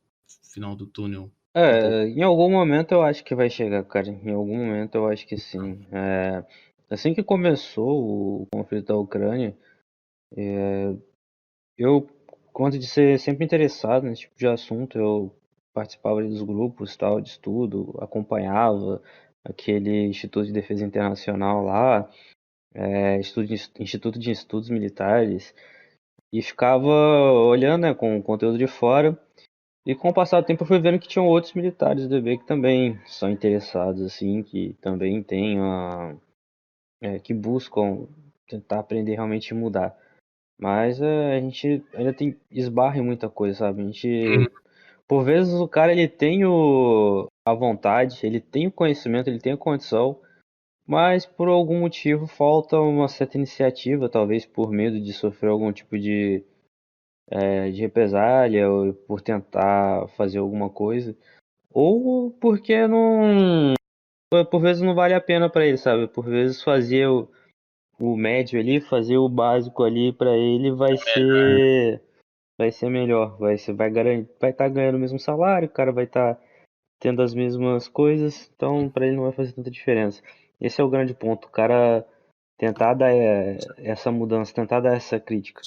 final do túnel. Um pouco. Em algum momento eu acho que vai chegar, cara. Em algum momento eu acho que sim. Assim que começou o conflito da Ucrânia, eu, conto de ser sempre interessado nesse tipo de assunto, eu participava ali dos grupos tal, de estudo, acompanhava aquele Instituto de Defesa Internacional lá, Instituto de Estudos Militares, e ficava olhando, né, com o conteúdo de fora. E com o passar do tempo eu fui vendo que tinham outros militares do EB que também são interessados, assim, que também têm que buscam tentar aprender realmente a mudar. Mas a gente ainda tem esbarra em muita coisa, sabe? A gente, por vezes o cara ele tem a vontade, ele tem o conhecimento, ele tem a condição, mas por algum motivo falta uma certa iniciativa, talvez por medo de sofrer algum tipo de represália, ou por tentar fazer alguma coisa, ou porque não, por vezes não vale a pena pra ele, sabe? Por vezes fazer o médio ali, fazer o básico ali pra ele vai ser melhor, vai estar ganhando o mesmo salário, o cara vai estar tendo as mesmas coisas, então pra ele não vai fazer tanta diferença. Esse é o grande ponto, o cara tentar dar essa mudança, tentar dar essa crítica.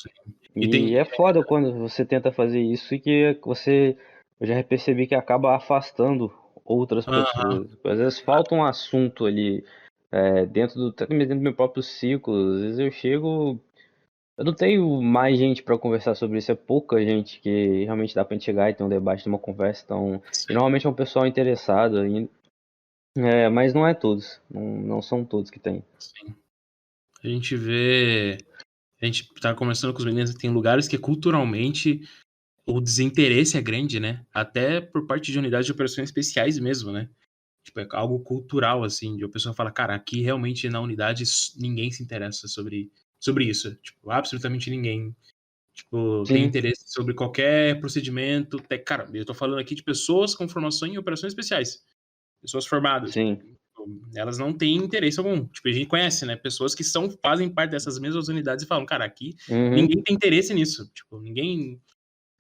E E tem. é foda quando você tenta fazer isso e que eu já percebi que acaba afastando outras Aham. pessoas. Às vezes falta um assunto ali até mesmo dentro do meu próprio círculo. Às vezes eu não tenho mais gente para conversar sobre isso, é pouca gente que realmente dá pra gente chegar e ter um debate, ter uma conversa. Então, e Sim, normalmente é um pessoal interessado, mas não é todos, não são todos que tem. sim. A gente vê. A gente tá conversando com os meninos, tem lugares que culturalmente o desinteresse é grande, né? Até por parte de unidades de operações especiais mesmo, né? Tipo, é algo cultural, assim, de a pessoa fala, cara, aqui realmente na unidade ninguém se interessa sobre isso. Tipo, absolutamente ninguém. Tipo, tem Sim, interesse sobre qualquer procedimento. Cara, eu tô falando aqui de pessoas com formação em operações especiais. Pessoas formadas. Tipo, sim. elas não têm interesse algum. Tipo, a gente conhece, né? Pessoas que fazem parte dessas mesmas unidades e falam, cara, aqui Uhum, ninguém tem interesse nisso. Tipo, ninguém.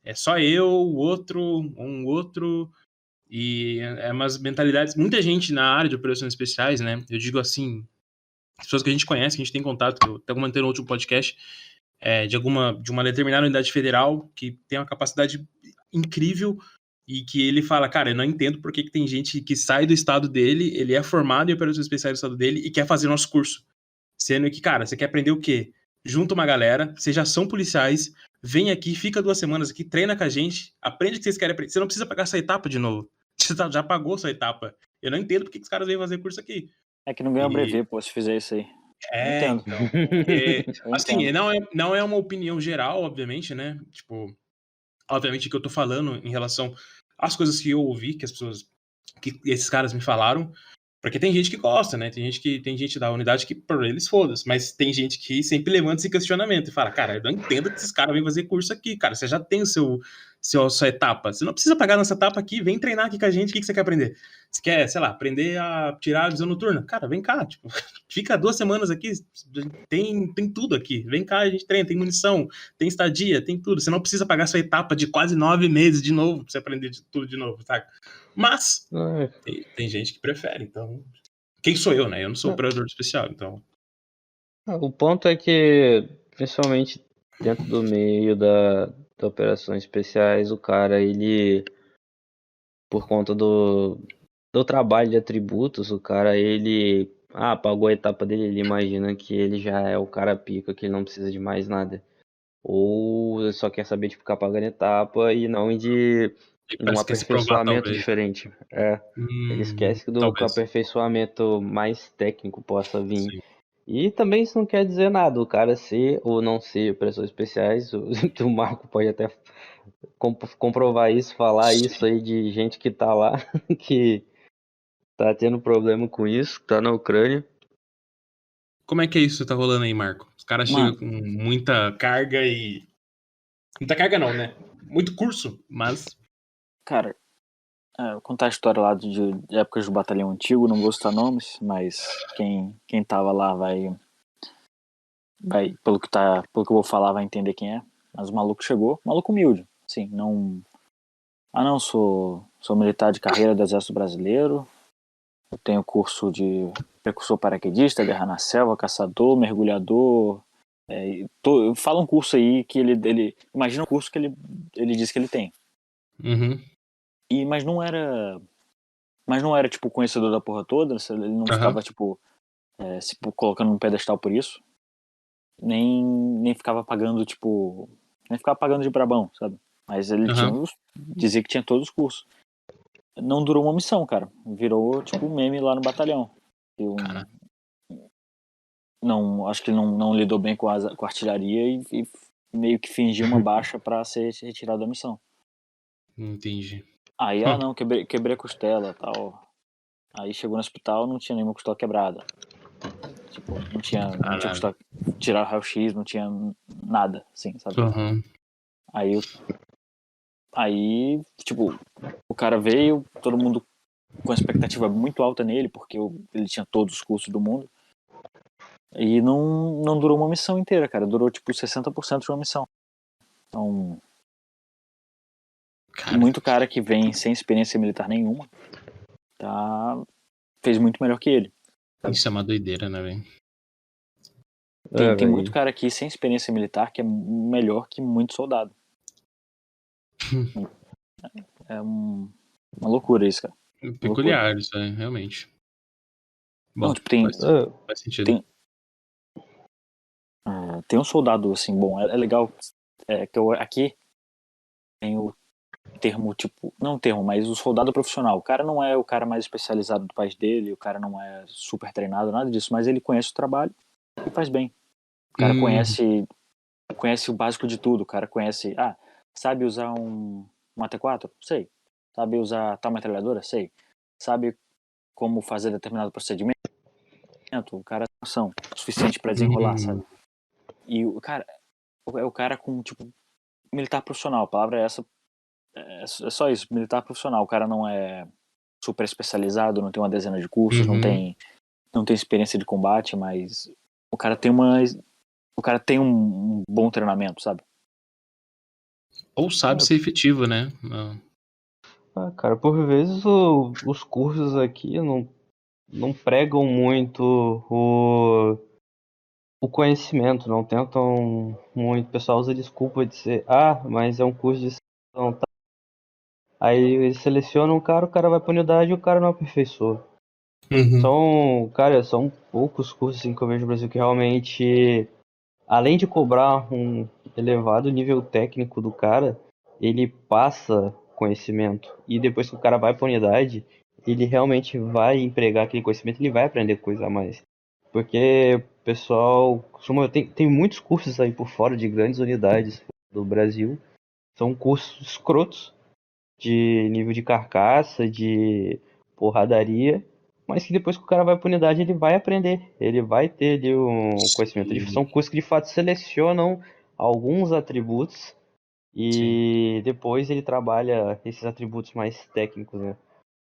É só eu, o outro, um outro. E é umas mentalidades. Muita gente na área de operações especiais, né? Eu digo assim, pessoas que a gente conhece, que a gente tem contato, que eu até comentei no último podcast, de uma determinada unidade federal que tem uma capacidade incrível e que ele fala, cara, eu não entendo por que tem gente que sai do estado dele, ele é formado em operações especiais do estado dele e quer fazer nosso curso. Sendo que, cara, você quer aprender o quê? Junta uma galera, vocês já são policiais, vem aqui, fica 2 semanas aqui, treina com a gente, aprende o que vocês querem aprender. Você não precisa pagar essa etapa de novo. Você já pagou essa etapa. Eu não entendo por que os caras vêm fazer curso aqui. É que não ganha E brevet, pô, se fizer isso aí. Eu entendo. então. Porque, Eu assim, entendo. não é uma opinião geral, obviamente, né? Tipo, obviamente que eu tô falando em relação às coisas que eu ouvi, que esses caras me falaram, porque tem gente que gosta, né? Tem gente da unidade que por eles foda-se, mas tem gente que sempre levanta esse questionamento e fala, cara, eu não entendo que esses caras vêm fazer curso aqui, cara. Você já tem sua etapa. Você não precisa pagar nessa etapa aqui, vem treinar aqui com a gente. O que você quer aprender? Você quer, sei lá, aprender a tirar a visão noturna? Cara, vem cá, tipo, fica 2 semanas aqui, tem tudo aqui. Vem cá, a gente treina, tem munição, tem estadia, tem tudo. Você não precisa pagar sua etapa de quase 9 meses de novo pra você aprender tudo de novo, tá? Mas É, tem gente que prefere, então. Quem sou eu, né? Eu não sou não. operador especial, então. O ponto é que, principalmente dentro do meio da operações especiais, o cara, ele, por conta do trabalho de atributos, o cara, ele, pagou a etapa dele, ele imagina que ele já é o cara pica, que ele não precisa de mais nada. Ou ele só quer saber de ficar pagando etapa e não E de um parece que quer se provar, aperfeiçoamento talvez. diferente. Ele esquece que o Talvez. aperfeiçoamento mais técnico possa vir. Sim. E também isso não quer dizer nada, o cara ser ou não ser operações especiais, o Marco pode até comprovar isso, falar isso Sim. aí de gente que tá lá, que tá tendo problema com isso, tá na Ucrânia. Como é que é isso que tá rolando aí, Marco? Os caras chegam Mano, com muita carga e. Muita carga não, né? Muito curso, mas. cara, contar a história lá de épocas do batalhão antigo, não vou citar nomes, mas quem tava lá vai pelo que eu vou falar, vai entender quem é. Mas o maluco chegou, maluco humilde, assim, não... não, sou militar de carreira do Exército Brasileiro, eu tenho curso de precursor paraquedista, guerra na selva, caçador, mergulhador... fala um curso aí que ele... Imagina o curso que ele disse que ele tem. Uhum. Mas não era, tipo, conhecedor da porra toda, ele não ficava, tipo, se colocando num pedestal por isso. Nem ficava pagando, tipo... Nem ficava pagando de brabão, sabe? Mas ele dizia que tinha todos os cursos. Não durou uma missão, cara. Virou, tipo, um meme lá no batalhão. Acho que ele não lidou bem com a artilharia e meio que fingiu uma baixa pra ser retirado da missão. Entendi. Aí, não, quebrei a costela e tal. Aí chegou no hospital, não tinha nenhuma costela quebrada. Tipo, não tinha costela... Tirar o raio-x, não tinha nada, assim, sabe? Uhum. Aí, tipo, o cara veio, todo mundo com a expectativa muito alta nele, porque ele tinha todos os cursos do mundo. E não durou uma missão inteira, cara. Durou, tipo, 60% de uma missão. Então, muito cara que vem sem experiência militar nenhuma, fez muito melhor que ele. Sabe? Isso é uma doideira, né, velho? Tem muito cara aqui sem experiência militar que é melhor que muito soldado. É uma loucura isso, cara. Peculiar isso, realmente. Bom, Não, tipo, tem sentido. Tem um soldado, assim, bom, é legal que aqui tem o termo, tipo, não termo, mas o soldado profissional. O cara não é o cara mais especializado do país dele, o cara não é super treinado, nada disso, mas ele conhece o trabalho e faz bem. O cara conhece o básico de tudo, o cara conhece, sabe usar um AT4? Sei. Sabe usar tal metralhadora? Sei. Sabe como fazer determinado procedimento? O cara tem noção suficiente para desenrolar, sabe? E o cara é o cara com, tipo, militar profissional, a palavra é essa, é só isso, militar profissional. O cara não é super especializado, não tem uma dezena de cursos, não tem experiência de combate, mas o cara tem um bom treinamento, sabe? Ou sabe ser efetivo, né? Cara, por vezes os cursos aqui não pregam muito o conhecimento, não tentam muito. O pessoal usa desculpa de ser, mas é um curso de seleção, tá? Aí eles selecionam o cara vai pra unidade e o cara não aperfeiçoa. São poucos cursos assim, que eu vejo no Brasil que realmente, além de cobrar um elevado nível técnico do cara, ele passa conhecimento. E depois que o cara vai pra unidade, ele realmente vai empregar aquele conhecimento, ele vai aprender coisa a mais. Porque o pessoal tem muitos cursos aí por fora de grandes unidades do Brasil. São cursos escrotos, de nível de carcaça, de porradaria, mas que depois que o cara vai pra unidade ele vai aprender, ele vai ter ali um conhecimento. São cursos que de fato selecionam alguns atributos e depois ele trabalha esses atributos mais técnicos, né?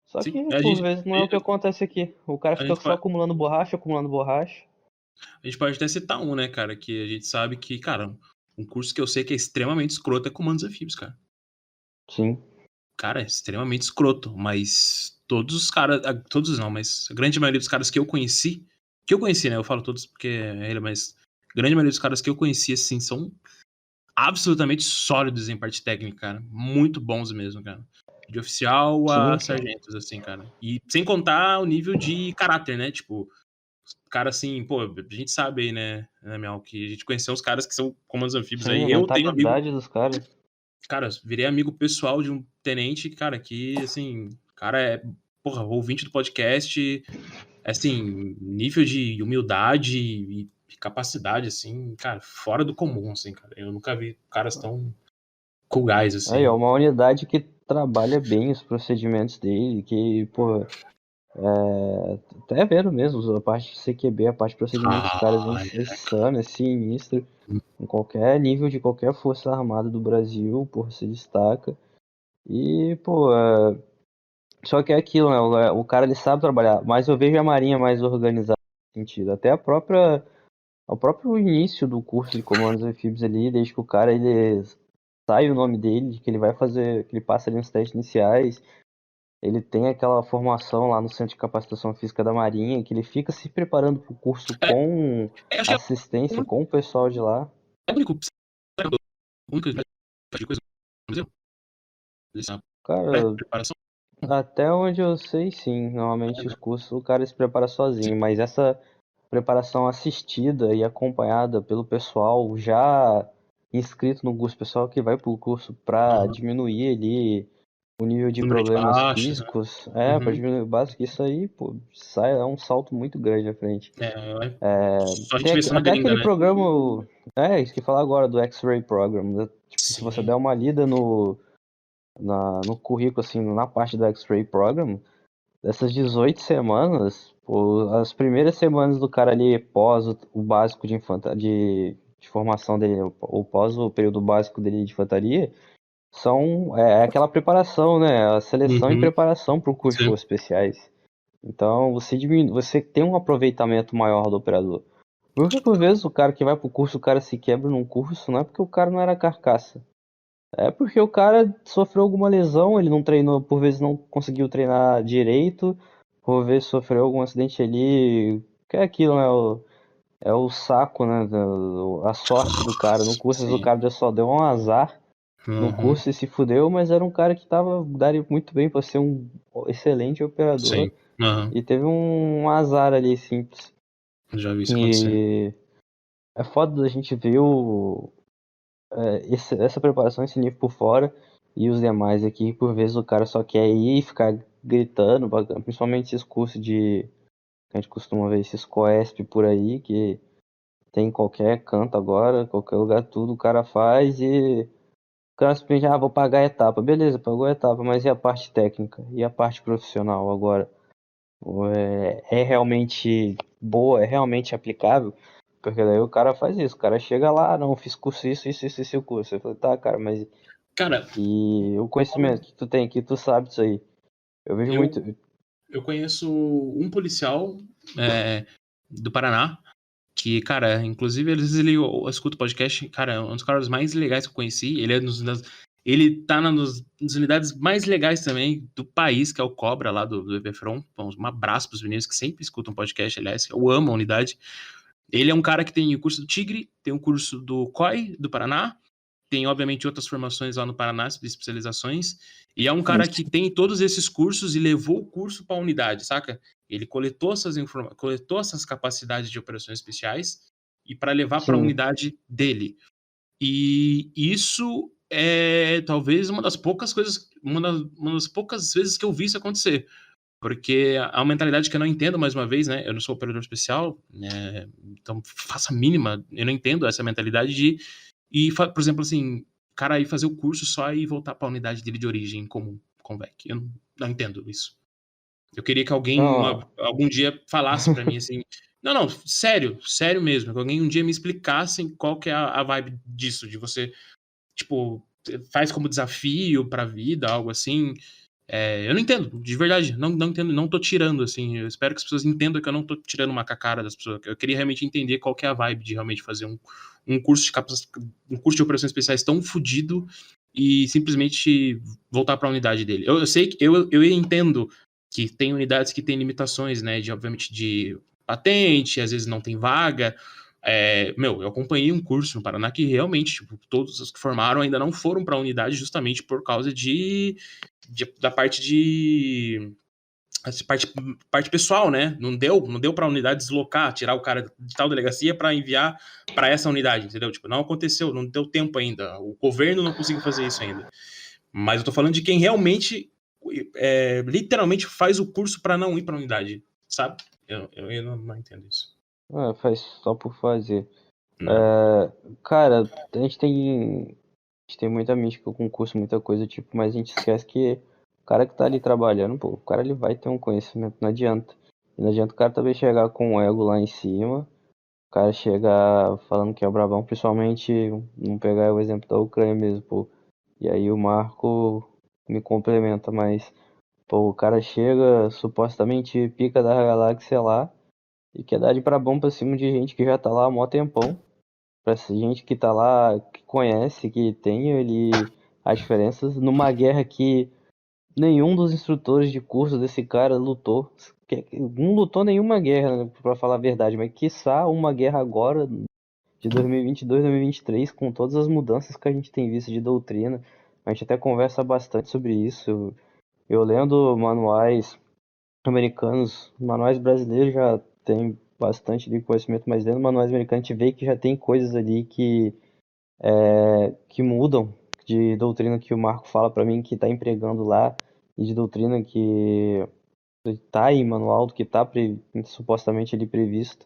Só que por vezes não é o que acontece aqui. O cara fica só acumulando borracha. A gente pode até citar um, né, cara, que a gente sabe que, cara, um curso que eu sei que é extremamente escroto é Comandos Anfíbios, cara. Sim. Cara, é extremamente escroto, mas todos não, mas a grande maioria dos caras que eu conheci, né, eu falo todos porque é ele, mas a grande maioria dos caras que eu conheci, assim, são absolutamente sólidos em parte técnica, cara, muito bons mesmo, cara. De oficial a sargentos, assim, cara. E sem contar o nível de caráter, né, tipo, cara, assim, pô, a gente sabe aí, né, Mel, que a gente conheceu uns caras que são comandos anfíbios aí. A mentalidade dos caras. Cara, virei amigo pessoal de um tenente, cara, que, assim, cara é, porra, ouvinte do podcast, assim, nível de humildade e capacidade, assim, cara, fora do comum, assim, cara. Eu nunca vi caras tão cool guys, assim. Aí, é uma unidade que trabalha bem os procedimentos dele, que, pô, até vendo mesmo, a parte de CQB, a parte de procedimentos dos caras é insana, é sinistra. Em qualquer nível de qualquer força armada do Brasil, porra, se destaca. E, pô, Só que é aquilo, né? O cara ele sabe trabalhar, mas eu vejo a Marinha mais organizada nesse sentido. Até o próprio início do curso de comandos anfíbios ali, desde que o cara ele sai o nome dele, que ele vai fazer, que ele passa ali nos testes iniciais, ele tem aquela formação lá no Centro de Capacitação Física da Marinha, que ele fica se preparando para o curso É, com eu acho que é assistência, com o pessoal de lá. o único, será que é o único de coisa no Brasil? Essa Cara, pré-preparação? até onde eu sei, sim. Normalmente os cursos o cara se prepara sozinho, mas essa preparação assistida e acompanhada pelo pessoal já inscrito no curso, pessoal que vai pro curso para Aham. diminuir ali o nível de Número de problemas baixas, né? físicos, para Uhum. diminuir o básico, isso aí, pô, é um salto muito grande à frente. Só a gente Tem vê isso na até gringa, aquele né? programa, isso que eu ia falar agora, do X-Ray Program, né? Tipo, se você der Sim. uma lida no currículo, assim, na parte do X-Ray Program, dessas 18 semanas, pô, as primeiras semanas do cara ali pós o básico de formação dele, ou pós o período básico dele de infantaria, é aquela preparação, né? A seleção e Uhum. preparação para o curso de Sim. forças especiais. Então você tem um aproveitamento maior do operador. Porque por vezes o cara que vai pro curso, o cara se quebra num curso, não é porque o cara não era carcaça. É porque o cara sofreu alguma lesão, ele não treinou, por vezes não conseguiu treinar direito, por vezes sofreu algum acidente ali, que é aquilo, né? É o saco, né? A sorte do cara. No curso, às vezes o Sim. cara já só deu um azar no Uhum. curso e se fudeu, mas era um cara que daria muito bem para ser um excelente operador Sim. Aham. e teve um azar ali simples. Já vi isso acontecer. E é foda da gente ver essa preparação, esse nível por fora e os demais aqui, por vezes o cara só quer ir e ficar gritando, principalmente esses cursos que a gente costuma ver, esses COESP por aí, que tem em qualquer canto agora, qualquer lugar, tudo o cara faz e o cara simplesmente, vou pagar a etapa. Beleza, pagou a etapa, mas e a parte técnica? E a parte profissional agora? É realmente boa? É realmente aplicável? Porque daí o cara faz isso, o cara chega lá, não, fiz curso isso, esse curso. Eu falei, tá, cara, mas Cara, e o eu falo- conhecimento que tu tem, que tu sabe disso aí. Eu vejo muito. eu eu conheço um policial do Paraná que, cara, inclusive, às vezes eu escuto podcast, cara, é um dos caras mais legais que eu conheci. Ele tá nas unidades mais legais também do país, que é o Cobra, lá do EPFRON. Então, um abraço pros meninos que sempre escutam podcast, aliás. Eu amo a unidade. Ele é um cara que tem o curso do Tigre, tem o curso do COI, do Paraná, tem, obviamente, outras formações lá no Paraná, de especializações, e é um cara que tem todos esses cursos e levou o curso para a unidade, saca? Ele coletou essas capacidades de operações especiais e para levar para a Sim, unidade dele. E isso é talvez uma das poucas vezes que eu vi isso acontecer. Porque é uma mentalidade que eu não entendo, mais uma vez, né? Eu não sou operador especial, né? Então faça a mínima, eu não entendo essa mentalidade por exemplo, assim, o cara ir fazer o curso só e voltar para a unidade dele de origem comum, Convec. Eu não entendo isso. Eu queria que alguém não, algum dia falasse para mim assim, não, sério, sério mesmo, que alguém um dia me explicasse qual que é a vibe disso, de você, tipo, faz como desafio pra vida, algo assim. Eu não entendo, de verdade, não entendo, não tô tirando, assim, eu espero que as pessoas entendam que eu não tô tirando uma cara das pessoas, eu queria realmente entender qual que é a vibe de realmente fazer um curso um curso de operações especiais tão fodido e simplesmente voltar para a unidade dele. Eu sei que eu entendo que tem unidades que têm limitações, né, obviamente de patente, às vezes não tem vaga. Eu acompanhei um curso no Paraná que realmente, tipo, todos os que formaram ainda não foram para a unidade justamente por causa da parte parte pessoal, né? Não deu para a unidade deslocar, tirar o cara de tal delegacia para enviar para essa unidade, entendeu? Tipo, não aconteceu, não deu tempo ainda. O governo não conseguiu fazer isso ainda. Mas eu tô falando de quem realmente, literalmente faz o curso para não ir para a unidade, sabe? Eu não entendo isso. faz só por fazer. Não. Cara, a gente tem muita mística com curso, muita coisa, tipo, mas a gente esquece que o cara que tá ali trabalhando, pô, o cara ele vai ter um conhecimento, não adianta. E não adianta o cara também chegar com o ego lá em cima, o cara chegar falando que é brabão, principalmente, vamos pegar o exemplo da Ucrânia mesmo, pô. E aí o Marco me complementa, mas Pô, o cara chega, supostamente pica da galáxia lá, e quer dar de brabão pra cima de gente que já tá lá há mó tempão. Pra gente que tá lá, que conhece, que tem as diferenças, numa guerra que nenhum dos instrutores de curso desse cara lutou. Não lutou nenhuma guerra, né, pra falar a verdade, mas quiçá uma guerra agora, de 2022, 2023, com todas as mudanças que a gente tem visto de doutrina. A gente até conversa bastante sobre isso. Eu lendo manuais americanos, manuais brasileiros já tem bastante de conhecimento, mas lendo manuais americanos a gente vê que já tem coisas ali que mudam de doutrina que o Marco fala pra mim que tá empregando lá e de doutrina que tá em manual, do que tá supostamente ali previsto.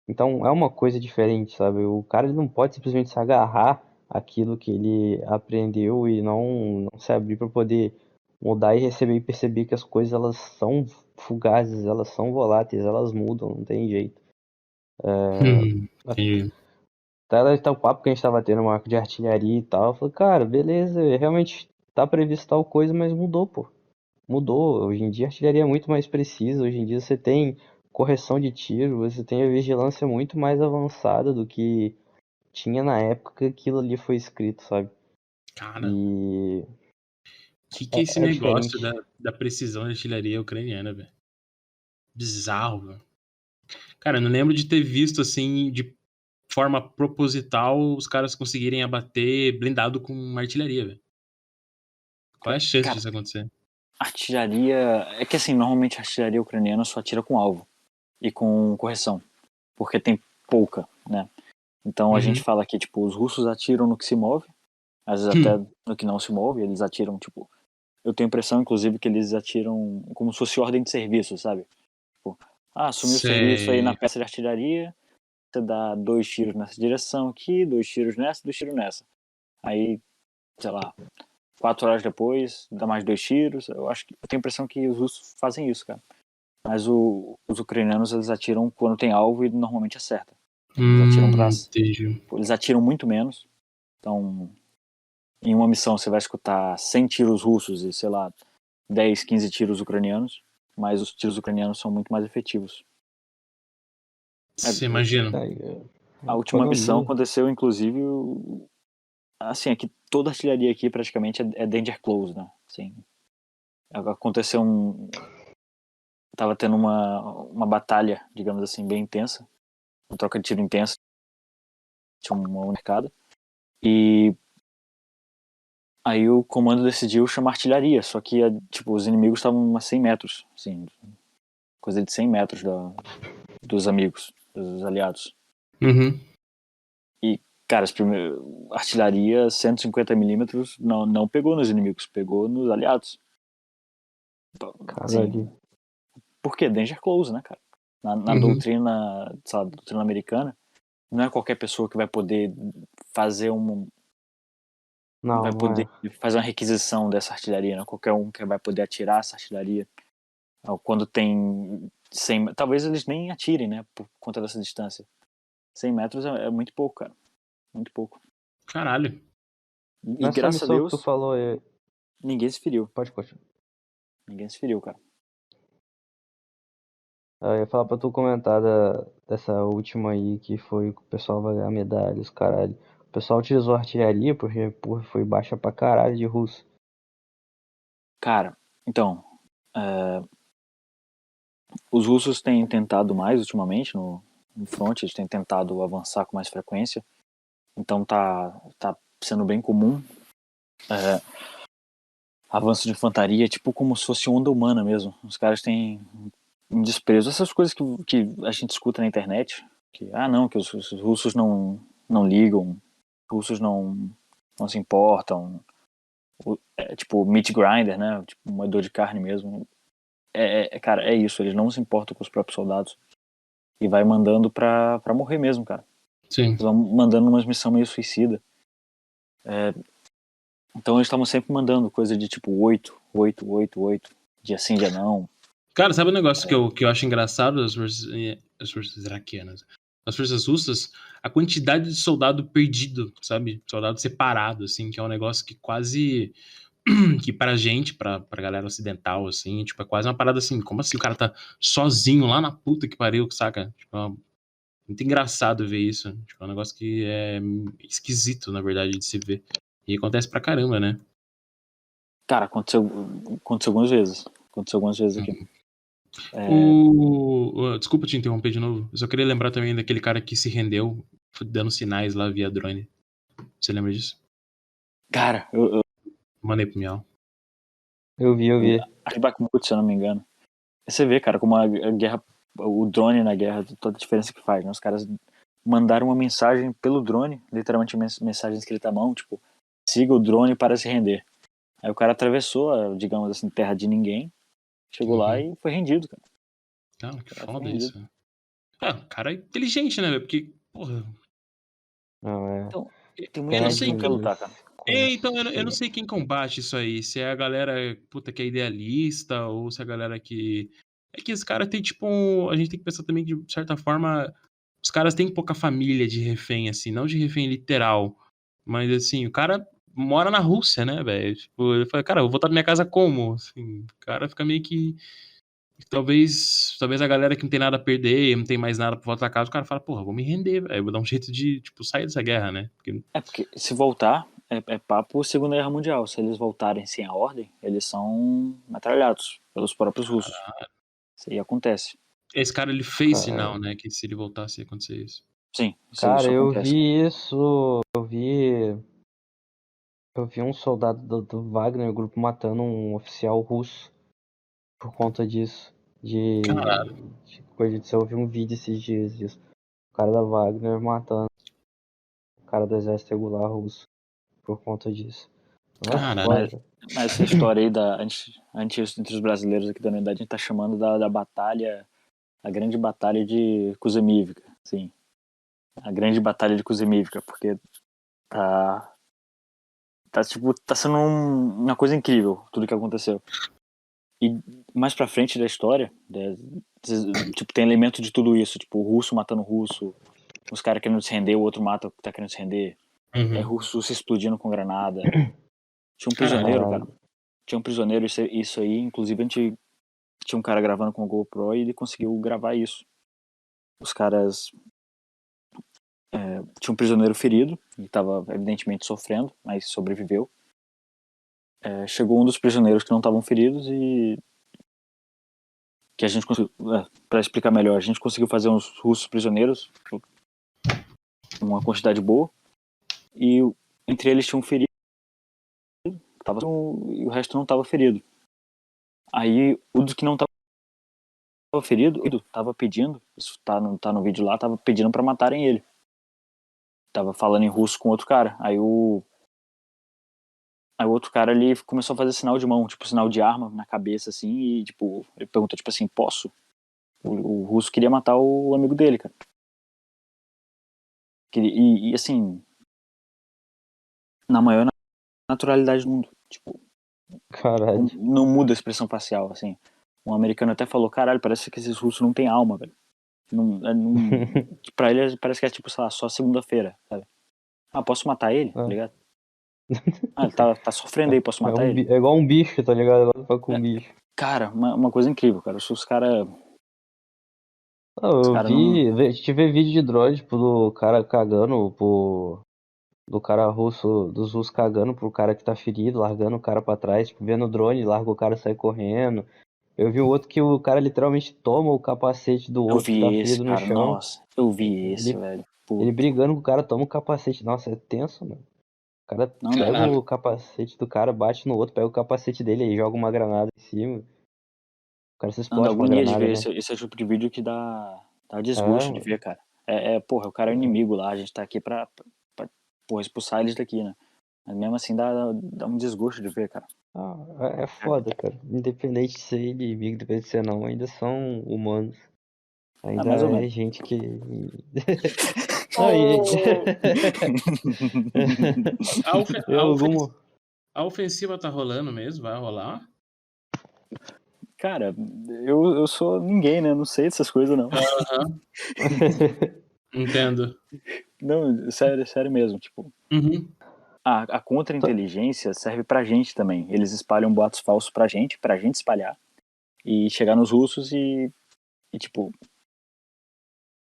Então é uma coisa diferente, sabe? O cara ele não pode simplesmente se agarrar àquilo que ele aprendeu e não se abrir para poder mudar e receber e perceber que as coisas elas são fugazes, elas são voláteis, elas mudam, não tem jeito. Entendi. Até o papo que a gente tava tendo, uma marca de artilharia e tal, eu falei, cara, beleza, realmente tá previsto tal coisa, mas mudou, pô. Mudou. Hoje em dia a artilharia é muito mais precisa. Hoje em dia você tem correção de tiro, você tem a vigilância muito mais avançada do que tinha na época que aquilo ali foi escrito, sabe? Cara, E que é esse é negócio diferente. da precisão de artilharia ucraniana, velho? Bizarro, velho. Cara, eu não lembro de ter visto, assim, de forma proposital, os caras conseguirem abater blindado com artilharia, velho. Qual é a chance Cara, disso acontecer? artilharia. É que assim, normalmente a artilharia ucraniana só atira com alvo e com correção, porque tem pouca, né? Então a gente Uhum. fala que, tipo, os russos atiram no que se move, às vezes até no que não se move, eles atiram, tipo. Eu tenho a impressão, inclusive, que eles atiram como se fosse ordem de serviço, sabe? Tipo, assumiu o serviço aí na Sei. peça de artilharia, você dá 2 tiros nessa direção aqui, 2 tiros nessa, 2 tiros nessa. Aí, sei lá, 4 horas depois, dá mais 2 tiros. Eu tenho a impressão que os russos fazem isso, cara. Mas os ucranianos, eles atiram quando tem alvo e normalmente acerta. Eles atiram Entendi. eles atiram muito menos. Então, em uma missão você vai escutar 100 tiros russos e, sei lá, 10, 15 tiros ucranianos, mas os tiros ucranianos são muito mais efetivos. Você imagina. A última missão Economia. aconteceu, inclusive, assim, aqui toda a artilharia aqui praticamente é danger close, né? Assim, aconteceu tava tendo uma batalha, digamos assim, bem intensa, uma troca de tiro intensa, tinha uma mercado, e aí o comando decidiu chamar artilharia, só que, tipo, os inimigos estavam a 100 metros, assim, coisa de 100 metros dos amigos, dos aliados. Uhum. E, cara, artilharia 150mm não pegou nos inimigos, pegou nos aliados. Assim, Caralho. por quê? Danger close, né, cara? Na Uhum. doutrina, sabe, doutrina americana, não é qualquer pessoa que vai poder fazer Não, vai não poder é. fazer uma requisição dessa artilharia, não é qualquer um que vai poder atirar essa artilharia. Quando tem 100, talvez eles nem atirem, né, por conta dessa distância. 100 metros é muito pouco, cara, muito pouco. Caralho. E Nessa graças a missão que tu Deus, falou, ninguém se feriu. pode continuar. Ninguém se feriu, cara. Eu ia falar pra tu comentar dessa última aí, que foi que o pessoal vai ganhar medalha, os caralho. O pessoal utilizou artilharia porque, porra, foi baixa pra caralho de russo. Cara, então, é, os russos têm tentado mais ultimamente no front, eles têm tentado avançar com mais frequência. Então tá sendo bem comum avanço de infantaria, tipo como se fosse onda humana mesmo. Os caras têm um desprezo. Essas coisas que a gente escuta na internet, que não, que os russos não ligam, os russos não se importam. É tipo meat grinder, né? Tipo um moedor de carne mesmo. Cara, é isso. Eles não se importam com os próprios soldados. E vai mandando pra morrer mesmo, cara. Sim. Eles vão mandando umas missões meio suicida. Então eles estavam sempre mandando coisa de tipo 8, dia sim, dia não. Cara, sabe um negócio que eu acho engraçado das forças iraquianas? As forças russas, a quantidade de soldado perdido, sabe? Soldado separado, assim, que é um negócio que quase que pra gente, pra galera ocidental, assim, tipo, é quase uma parada assim, como assim o cara tá sozinho lá na puta que pariu, saca? Tipo, muito engraçado ver isso. Tipo, é um negócio que é esquisito, na verdade, de se ver. E acontece pra caramba, né? Cara, aconteceu algumas vezes. Aconteceu algumas vezes aqui. Desculpa te interromper de novo. Eu só queria lembrar também daquele cara que se rendeu dando sinais lá via drone. Você lembra disso? Cara, eu Mandei pro Miau. Eu vi. acho que Bakhmut, se eu não me engano. Você vê, cara, como a guerra, o drone na guerra, toda a diferença que faz, né? Os caras mandaram uma mensagem pelo drone, literalmente mensagem escrita à mão, tipo, siga o drone para se render. Aí o cara atravessou, digamos assim, terra de ninguém, chegou lá e foi rendido, cara. Cara, que Foi foda rendido. isso. O cara é inteligente, né, velho? Porque, porra. Não, Então, tem Eu muita não gente sei que não quer quem. lutar, cara. Então, eu não sei quem combate isso aí. Se é a galera, puta, que é idealista, ou se é a galera que. É que os caras têm, tipo. A gente tem que pensar também que, de certa forma, os caras têm pouca família de refém, assim. Não de refém literal. Mas, assim, o cara mora na Rússia, né, velho? Tipo, ele fala, cara, eu vou voltar pra minha casa como? Assim, o cara fica meio que. Talvez a galera que não tem nada a perder, não tem mais nada pra voltar a casa, o cara fala, porra, vou me render, velho. Vou dar um jeito de, tipo, sair dessa guerra, né? Porque Porque se voltar, é papo Segunda Guerra Mundial. Se eles voltarem sem a ordem, eles são metralhados pelos próprios russos. Isso aí acontece. esse cara, ele fez Cara, sinal, né? Que se ele voltasse ia acontecer isso. Sim, cara, isso eu acontece. vi isso. Eu vi um soldado do Wagner, o grupo, matando um oficial russo por conta disso. Caralho. De coisa disso. Eu vi um vídeo esses dias disso. O cara da Wagner matando o cara do exército regular russo por conta disso. Não é Caralho. foda? Mas essa história aí entre os brasileiros aqui da unidade, a gente tá chamando da batalha, a grande batalha de Kuzemivka, sim. A grande batalha de Kuzemivka, porque tá sendo uma coisa incrível tudo que aconteceu. E mais pra frente da história, tipo, tem elemento de tudo isso, tipo, o russo matando o russo, os caras querendo se render, o outro mata o que tá querendo se render, russo se explodindo com granada. Tinha um prisioneiro, cara. Caralho. Tinha um prisioneiro, isso aí, inclusive a gente tinha um cara gravando com o GoPro e ele conseguiu gravar isso. Os caras tinha um prisioneiro ferido, e estava evidentemente sofrendo, mas sobreviveu. Chegou um dos prisioneiros que não estavam feridos e que a gente conseguiu, para explicar melhor, a gente conseguiu fazer uns russos prisioneiros, uma quantidade boa, e entre eles tinha um ferido, e o resto não estava ferido. Aí o dos que não estava ferido estava pedindo, isso tá no vídeo lá, estava pedindo para matarem ele. Tava falando em russo com outro cara. Aí o outro cara ali começou a fazer sinal de mão, tipo sinal de arma na cabeça assim, e tipo, ele perguntou tipo assim, posso? O russo queria matar o amigo dele, cara. E assim, na maior naturalidade do mundo, tipo, Caralho. não muda a expressão facial, assim. Um americano até falou, caralho, parece que esses russos não têm alma, velho. Pra ele parece que é tipo, sei lá, só segunda-feira, sabe? Ah, posso matar ele? Tá ligado? Ah, ele tá sofrendo aí, posso matar ele? É igual um bicho, tá ligado? Agora fala com um bicho. Cara, uma coisa incrível, cara. Os caras Eu não. tive vídeo de drone, tipo, do cara cagando do cara russo, dos russos cagando pro cara que tá ferido, largando o cara pra trás, tipo, vendo o drone, larga o cara e sai correndo. Eu vi o outro que o cara literalmente toma o capacete do Eu outro que tá vi esse, ferido no cara. chão. Nossa, eu vi esse, Ele, velho. ele Puta. brigando com o cara, toma o capacete. Nossa, é tenso, mano. O cara Não, pega não. o capacete do cara, bate no outro, pega o capacete dele e joga uma granada em cima. O cara se Não dá explode com a agonia de granada, ver. né? Esse é o tipo de vídeo que dá É, desgosto de ver, mano. cara. Porra, o cara é o inimigo lá. A gente tá aqui pra porra, expulsar eles daqui, né? Mas mesmo assim dá um desgosto de ver, cara. É foda, cara. Independente de ser inimigo, independente de ser não, ainda são humanos. Ah, Ainda mais ou é menos. gente que. Não, A, ofe- Tem a ofen- alguma. a ofensiva tá rolando mesmo? Vai rolar? Cara, eu sou ninguém, né? Não sei dessas coisas, não. Aham, entendo. Não, sério mesmo. Tipo, Uhum. A contra-inteligência serve pra gente também. Eles espalham boatos falsos pra gente espalhar. E chegar nos russos e tipo...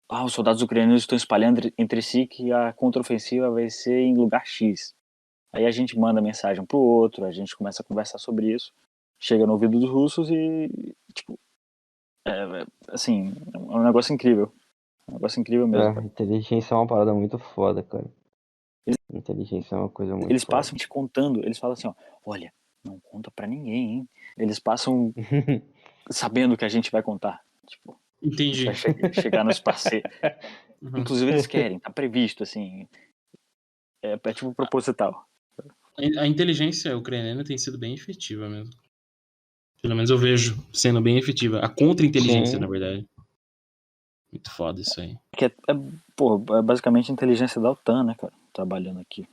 os soldados ucranianos estão espalhando entre si que a contraofensiva vai ser em lugar X. Aí a gente manda mensagem pro outro, a gente começa a conversar sobre isso. Chega no ouvido dos russos e, tipo... assim, é um negócio incrível. Um negócio incrível mesmo. Cara. Inteligência é uma parada muito foda, cara. Inteligência é uma coisa muito Eles foda. passam te contando, eles falam assim, ó, olha, não conta pra ninguém, hein? Eles passam sabendo que a gente vai contar. Tipo, Entendi. a gente vai chegar nos parceiros. Inclusive eles querem, tá previsto, assim. É tipo proposital. A inteligência ucraniana tem sido bem efetiva mesmo. Pelo menos eu vejo sendo bem efetiva. A contra-inteligência, na verdade. Muito foda isso aí. Que é basicamente a inteligência da OTAN, né, cara? Trabalhando aqui.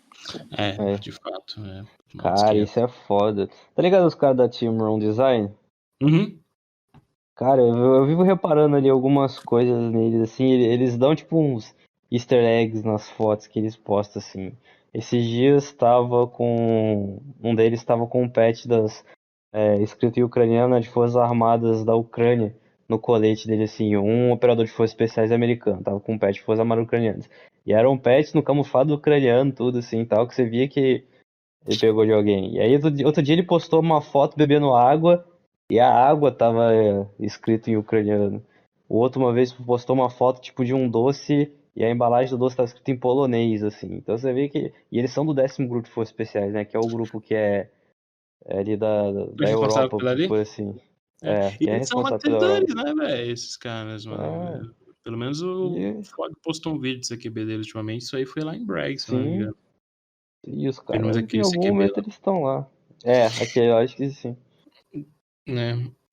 De fato. Cara, isso é foda. Tá ligado os caras da Team Run Design? Uhum. Cara, eu vivo reparando ali algumas coisas neles, assim, eles dão tipo uns easter eggs nas fotos que eles postam, assim. Esses dias tava com... Um deles tava com um patch escrito em ucraniano de Forças Armadas da Ucrânia no colete dele, assim, um operador de Forças Especiais americano, tava com um patch de Forças Armadas Ucranianas. E era um patch no camuflado ucraniano, tudo assim, tal, que você via que ele pegou de alguém. E aí outro dia ele postou uma foto bebendo água e a água tava escrito em ucraniano. O outro uma vez postou uma foto tipo de um doce e a embalagem do doce tava escrito em polonês, assim. Então você vê que... E eles são do 10º Grupo de Forças Especiais, né? Que é o grupo que é ali da Europa, por assim. Que é Eles são responsável pela Europa. matadores, né, velho? Esses caras, mano. Pelo menos o Fog postou um vídeo do CQB dele ultimamente. Isso aí foi lá em Bragg, se não me engano. E os Pelo menos caras, em aquele algum CQB momento lá. eles estão lá. Aquele eu acho que sim.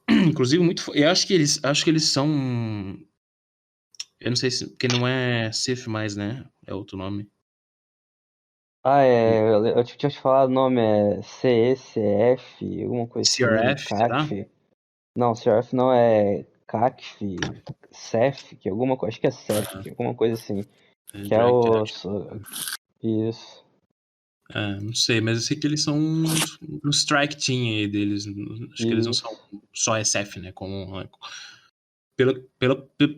Inclusive, eu acho que eles são. Eu não sei se. Porque não é CIF mais, né? É outro nome. Eu tinha te falado o nome, é CECF, alguma coisa assim. CRF, será? CACF. Não, CRF não, é CACF, CEF, que é alguma coisa, acho que é CEF, que é alguma coisa assim. Que é o... Isso. Não sei, mas eu sei que eles são um strike team aí deles. Acho que eles não são só SF, né?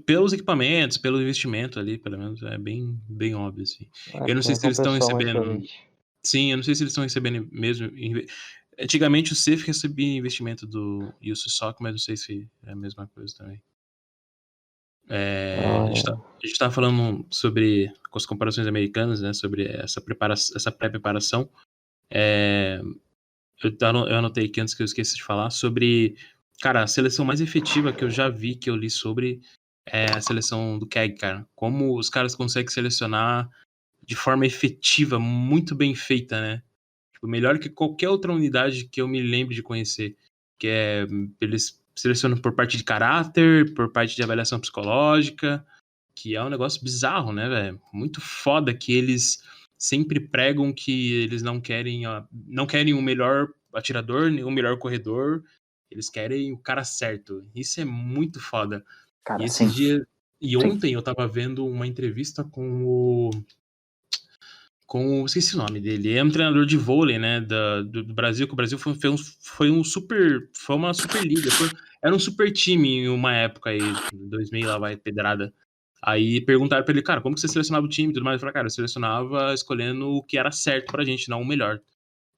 Pelos equipamentos, pelo investimento ali, pelo menos, é bem, bem óbvio, assim. Eu não sei se eles estão recebendo... Sim, eu não sei se eles estão recebendo mesmo... Antigamente o CIF recebia investimento do USSOC, mas não sei se é a mesma coisa também. A gente tava falando sobre, com as comparações americanas, né, sobre essa pré-preparação. Eu anotei aqui antes que eu esqueça de falar sobre, cara, a seleção mais efetiva que eu já vi, que eu li sobre, é a seleção do CAG, cara. Como os caras conseguem selecionar de forma efetiva, muito bem feita, né? Tipo, melhor que qualquer outra unidade que eu me lembre de conhecer. Que é, eles selecionam por parte de caráter, por parte de avaliação psicológica, que é um negócio bizarro, né, velho? Muito foda que eles sempre pregam que eles não querem o melhor atirador, nem o melhor corredor, eles querem o cara certo. Isso é muito foda. Cara, e esses dias... E ontem eu tava vendo uma entrevista com esqueci o nome dele. É um treinador de vôlei, né, do Brasil, que o Brasil foi uma super liga. Era um super time em uma época aí, 2000, lá vai, pedrada. Aí perguntaram pra ele, cara, como que você selecionava o time e tudo mais? Ele falou, cara, eu selecionava escolhendo o que era certo pra gente, não o melhor.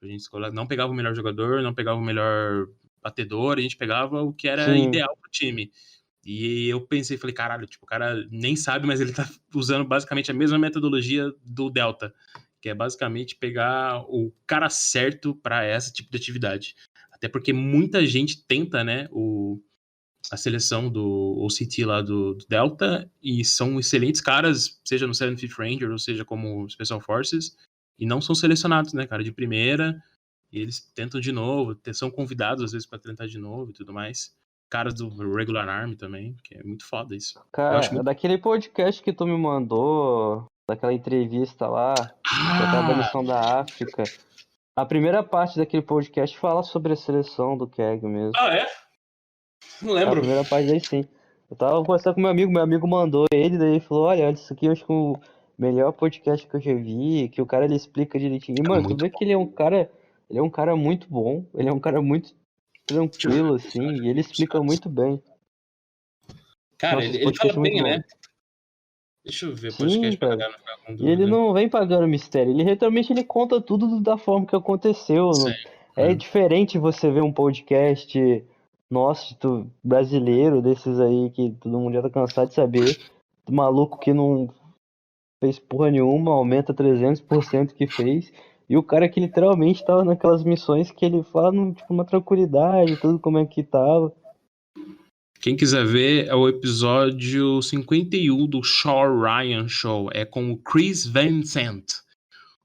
A gente não pegava o melhor jogador, não pegava o melhor batedor, a gente pegava o que era ideal pro time. E eu pensei, falei, caralho, tipo, o cara nem sabe, mas ele tá usando basicamente a mesma metodologia do Delta, que é basicamente pegar o cara certo para esse tipo de atividade. Até porque muita gente tenta, né, a seleção do OCT lá do Delta, e são excelentes caras, seja no 75th Ranger, ou seja como Special Forces, e não são selecionados, né, cara, de primeira, e eles tentam de novo, são convidados às vezes para tentar de novo e tudo mais. Caras do Regular Army também, que é muito foda isso. Cara, daquele podcast que tu me mandou, daquela entrevista lá, da missão da África, a primeira parte daquele podcast fala sobre a seleção do CAG mesmo. É? Não lembro. A primeira parte daí sim. Eu tava conversando com meu amigo mandou ele, daí ele falou, olha, isso aqui eu acho que melhor podcast que eu já vi, que o cara ele explica direitinho. E, mano, tu muito vê que ele é um cara muito bom, ele é um cara muito tranquilo, assim, e ele explica muito bem. Cara, Nossa, esse ele fala podcast é muito bem, bom. né? Deixa eu ver o Sim, podcast pra cara. galera não ficar com E ele dúvida. não vem pagando mistério, ele realmente ele conta tudo da forma que aconteceu. Sim. É diferente você ver um podcast nosso, brasileiro, desses aí que todo mundo já tá cansado de saber, do maluco que não fez porra nenhuma, aumenta 300% que fez, e o cara que literalmente tava naquelas missões que ele fala tipo, uma tranquilidade, tudo como é que tava. Quem quiser ver, é o episódio 51 do Shaw Ryan Show. É com o Chris Van Sant.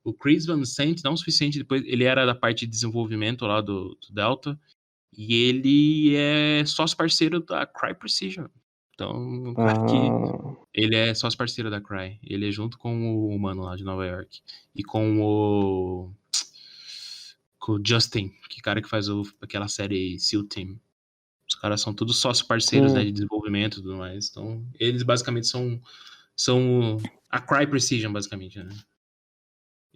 O Chris Van Sant, não o suficiente, depois ele era da parte de desenvolvimento lá do Delta. E ele é sócio parceiro da Cry Precision. Então, um cara que ele é sócio parceiro da Cry. Ele é junto com o mano lá de Nova York. E com o Justin, que é o cara que faz aquela série SEAL Team. Os caras são todos sócios parceiros, né, de desenvolvimento e tudo mais. Então, eles basicamente são a Cry Precision, basicamente, né?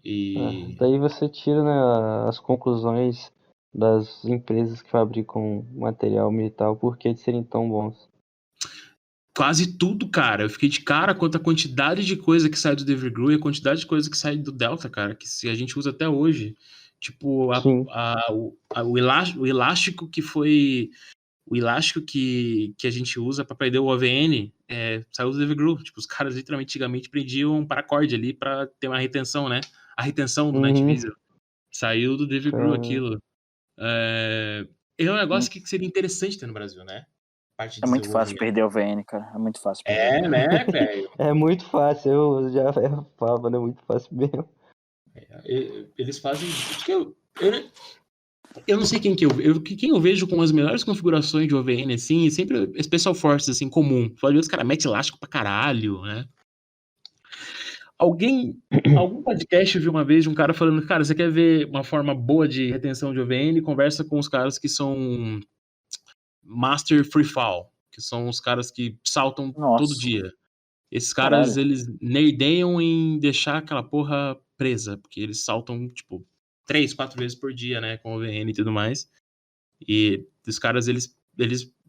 E Daí você tira, né, as conclusões das empresas que fabricam material militar, o porquê de serem tão bons. quase tudo, cara. Eu fiquei de cara quanto a quantidade de coisa que sai do Evergreen e a quantidade de coisa que sai do Delta, cara, que a gente usa até hoje. Tipo, Sim. o elástico que foi. O elástico que a gente usa para prender o OVN saiu do Evergreen. Tipo, os caras literalmente antigamente prendiam um paracorde ali para ter uma retenção, né? A retenção do Night Vision. Saiu do Evergreen aquilo. É um negócio que seria interessante ter no Brasil, né? Parte de É muito fácil desenvolvimento. perder o VN, cara. É muito fácil perder. Né, velho? É muito fácil, eu já falava, né? Muito fácil mesmo. Eles fazem. Eu não sei quem quem eu vejo com as melhores configurações de OVN, assim, sempre Special Forces, assim, comum. Pode ver os caras metem elástico pra caralho, né? Algum podcast eu vi uma vez de um cara falando, cara, você quer ver uma forma boa de retenção de OVN? Conversa com os caras que são Master Free Fall, que são os caras que saltam todo dia. Esses caras, eles nerdeiam em deixar aquela porra presa, porque eles saltam, tipo, 3, 4 vezes por dia, né, com OVN e tudo mais. E os caras, eles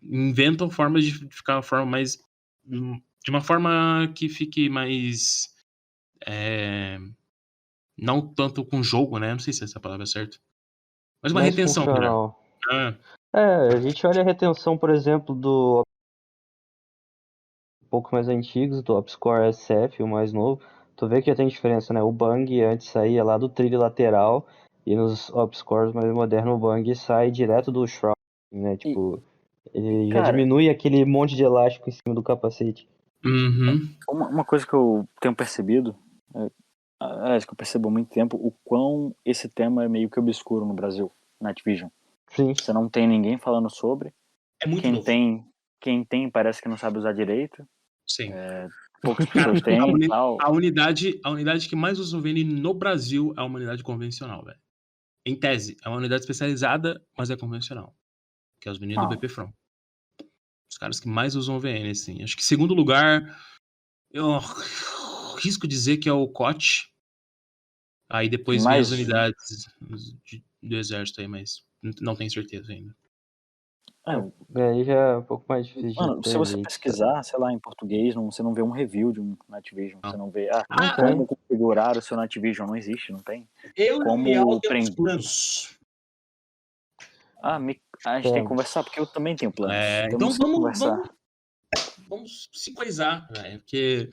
inventam formas de ficar uma forma mais... De uma forma que fique mais... não tanto com jogo, né, não sei se essa palavra é certa. Mas uma Mais retenção funcional. melhor. A gente olha a retenção, por exemplo, do um pouco mais antigos, do OpScore SF, o mais novo. Tu vê que já tem diferença, né? O Bang antes saía lá do trilho lateral e nos OpScores mais modernos o Bang sai direto do Shroud, né? Tipo, ele já diminui aquele monte de elástico em cima do capacete. Uma coisa que eu tenho percebido, que eu percebo há muito tempo, o quão esse tema é meio que obscuro no Brasil, Night Vision. Sim. Você não tem ninguém falando sobre. É muito novo. Quem tem parece que não sabe usar direito. Sim. Poucas pessoas têm e tal. A unidade que mais usa o VN no Brasil é uma unidade convencional, velho. Em tese, é uma unidade especializada, mas é convencional. Que é os meninos do BP From. Os caras que mais usam o VN, assim. Acho que em segundo lugar, eu risco dizer que é o COT. Aí depois vem as unidades do exército aí, mas não tenho certeza ainda. Aí já é um pouco mais difícil. Mano, se você pesquisar, sei lá, em português, você não vê um review de um Night Vision. Você não vê, como configurar o seu Night Vision. Não existe, não tem. Como temos planos. A gente tem que conversar, porque eu também tenho planos. Então vamos se coisar, velho, porque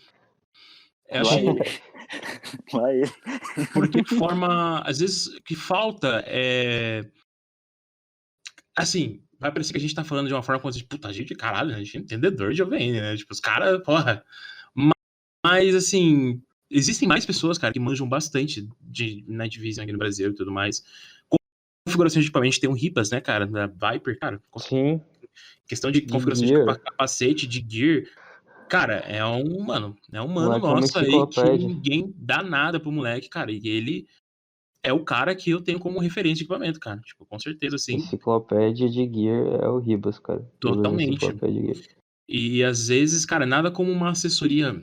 porque forma, às vezes, o que falta é assim, vai parecer que a gente tá falando de uma forma como assim, puta, a gente é entendedor de OVN, né? Tipo, os caras, porra. Mas, assim, existem mais pessoas, cara, que manjam bastante de Night Vision aqui no Brasil e tudo mais. Configuração de equipamento, tem um RIPAS, né, cara, da Viper, cara. Sim. Questão de configuração de capacete, de gear. Cara, é um mano nosso aí que ninguém dá nada pro moleque, cara. E ele é o cara que eu tenho como referência de equipamento, cara. Tipo, com certeza, sim. Enciclopédia de gear é o Ribas, cara. Totalmente. E às vezes, cara, nada como uma assessoria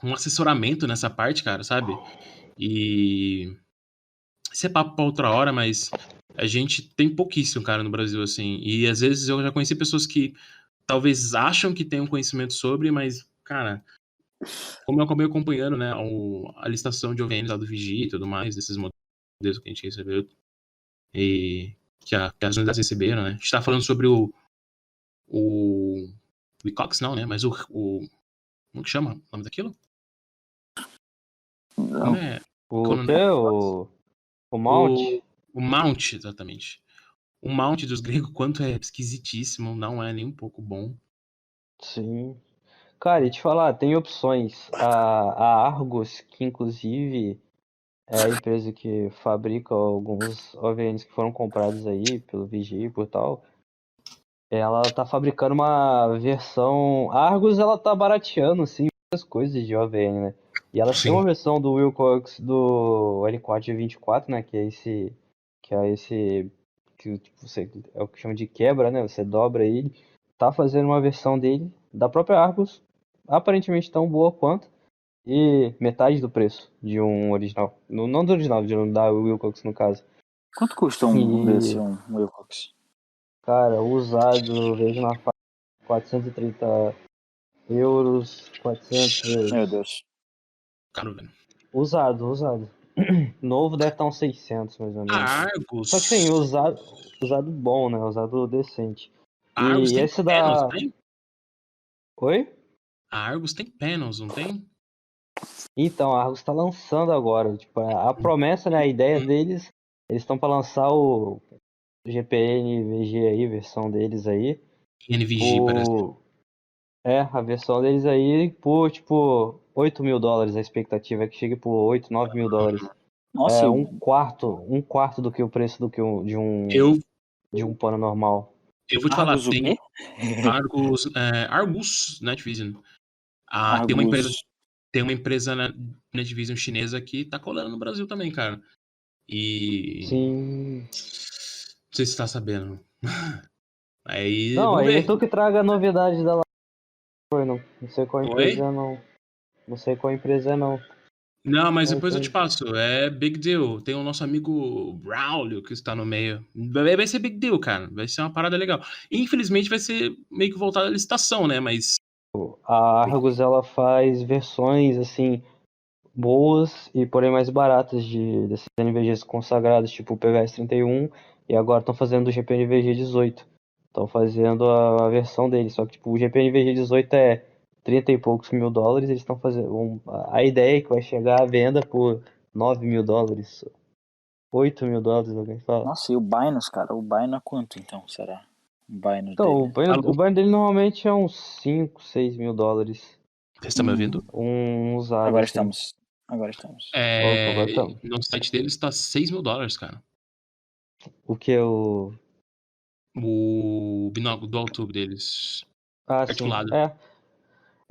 um assessoramento nessa parte, cara, sabe? E isso é papo pra outra hora, mas a gente tem pouquíssimo, cara, no Brasil, assim. E às vezes eu já conheci pessoas que talvez acham que tem um conhecimento sobre, mas, cara, como eu acabei acompanhando, né, a listação de OVNs lá do Vigia e tudo mais, desses modelos que a gente recebeu e que as unidades receberam, né? A gente tá falando sobre o Wilcox, não, né? Mas como que chama o nome daquilo? Como Não. é? O Qual que? O Mount? o Mount, exatamente. O Mount dos gregos, quanto é esquisitíssimo, não é nem um pouco bom. Sim. Cara, e te falar, tem opções. A Argos, que inclusive é a empresa que fabrica alguns OVNs que foram comprados aí pelo Vigia e por tal, ela tá fabricando uma versão. A Argos, ela tá barateando, assim, muitas coisas de OVN, né? E elas têm uma Sim. versão do Wilcox do L4G24, né? Que é esse que tipo, você, é o que chama de quebra, né? Você dobra ele. Tá fazendo uma versão dele da própria Argos, aparentemente tão boa quanto, e metade do preço de um original. Não do original, de um da Wilcox no caso. Quanto custa um desse, E, um Wilcox? cara, usado, vejo na faixa 430 euros, Meu 400. Deus. Caro, velho. Usado. Novo deve estar uns 600 mais ou menos. Só que sim, Argos. usado bom, né? Usado decente. A Argos E tem esse panels, da. tem? Oi? A Argos tem panels, não tem? Então, a Argos está lançando agora. Tipo, a promessa, né? A ideia deles, eles estão para lançar o GPN VG aí, versão deles aí. NVG, parece. Por. A versão deles aí por tipo $8.000. A expectativa é que chegue por 8, 9 mil dólares. Nossa, É um quarto do que o preço Eu, de um pano normal. eu vou te falar, Argus o tem quê? Argus Night Vision. Argus. Tem uma empresa na Night Vision chinesa que tá colando no Brasil também, cara. E. Sim. Não sei se você tá sabendo. Aí, Não, vamos aí ver. tu que traga a novidade da Lavoura, não sei qual empresa Oi? é não. Não sei qual empresa é não. Não, mas Não depois eu te entendi. passo. É big deal. Tem o nosso amigo Braulio que está no meio. Vai ser big deal, cara. Vai ser uma parada legal. Infelizmente vai ser meio que voltada à licitação, né? Mas. A Argus ela faz versões assim boas e porém mais baratas desses NVGs consagrados, tipo o PVS 31, e agora estão fazendo o GPNVG 18. Estão fazendo a versão deles, só que tipo, o GPNVG 18 é 30 e poucos mil dólares, eles estão fazendo. A ideia é que vai chegar à venda por 9 mil dólares, 8 mil dólares, alguém fala. Nossa, e o Binance, cara? O Binance é quanto então, será? O Binance Então, dele. o banho dele normalmente é uns 5, 6 mil dólares. Você está me ouvindo? Um usado Agora assim. estamos. Agora estamos. Opa, agora estamos. No site deles está $6.000, cara. O que é o. O binóculo dual tube deles. Ah, sim. Articulado. É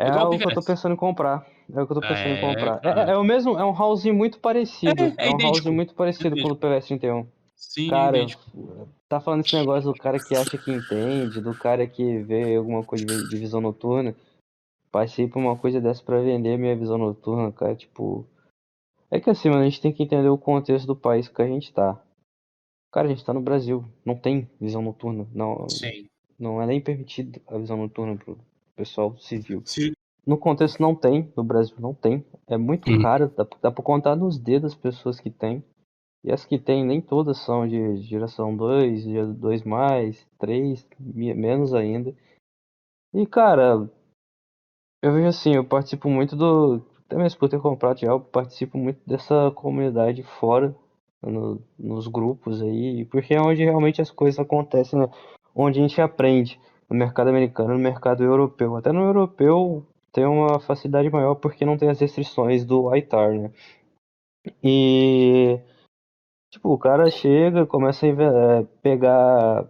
Igual o o que eu tô PVS. pensando em comprar. É o que eu tô pensando em comprar. É Cara. o mesmo, é um house muito parecido. É É um house idêntico. muito parecido com o do Idêntico. PVS 31. Sim, é Cara, idêntico. tá falando esse negócio do cara que acha que entende, do cara que vê alguma coisa de visão noturna. Passei por uma coisa dessa pra vender minha visão noturna, cara. Tipo. É que assim, mano, a gente tem que entender o contexto do país que a gente tá. Cara, a gente tá no Brasil. Não tem visão noturna. Não, Sim. não é nem permitido a visão noturna pro pessoal civil. Sim. No contexto não tem, no Brasil não tem. É muito Hum. caro, dá pra contar nos dedos as pessoas que tem. E as que tem, nem todas são de geração 2, 2 mais, 3, menos ainda. E cara, eu vejo assim, eu participo muito até mesmo por ter comprado já, eu participo muito dessa comunidade fora, nos grupos aí, porque é onde realmente as coisas acontecem, né? Onde a gente aprende, no mercado americano, no mercado europeu. Até no europeu tem uma facilidade maior porque não tem as restrições do ITAR, né? E, tipo, o cara chega, começa a pegar.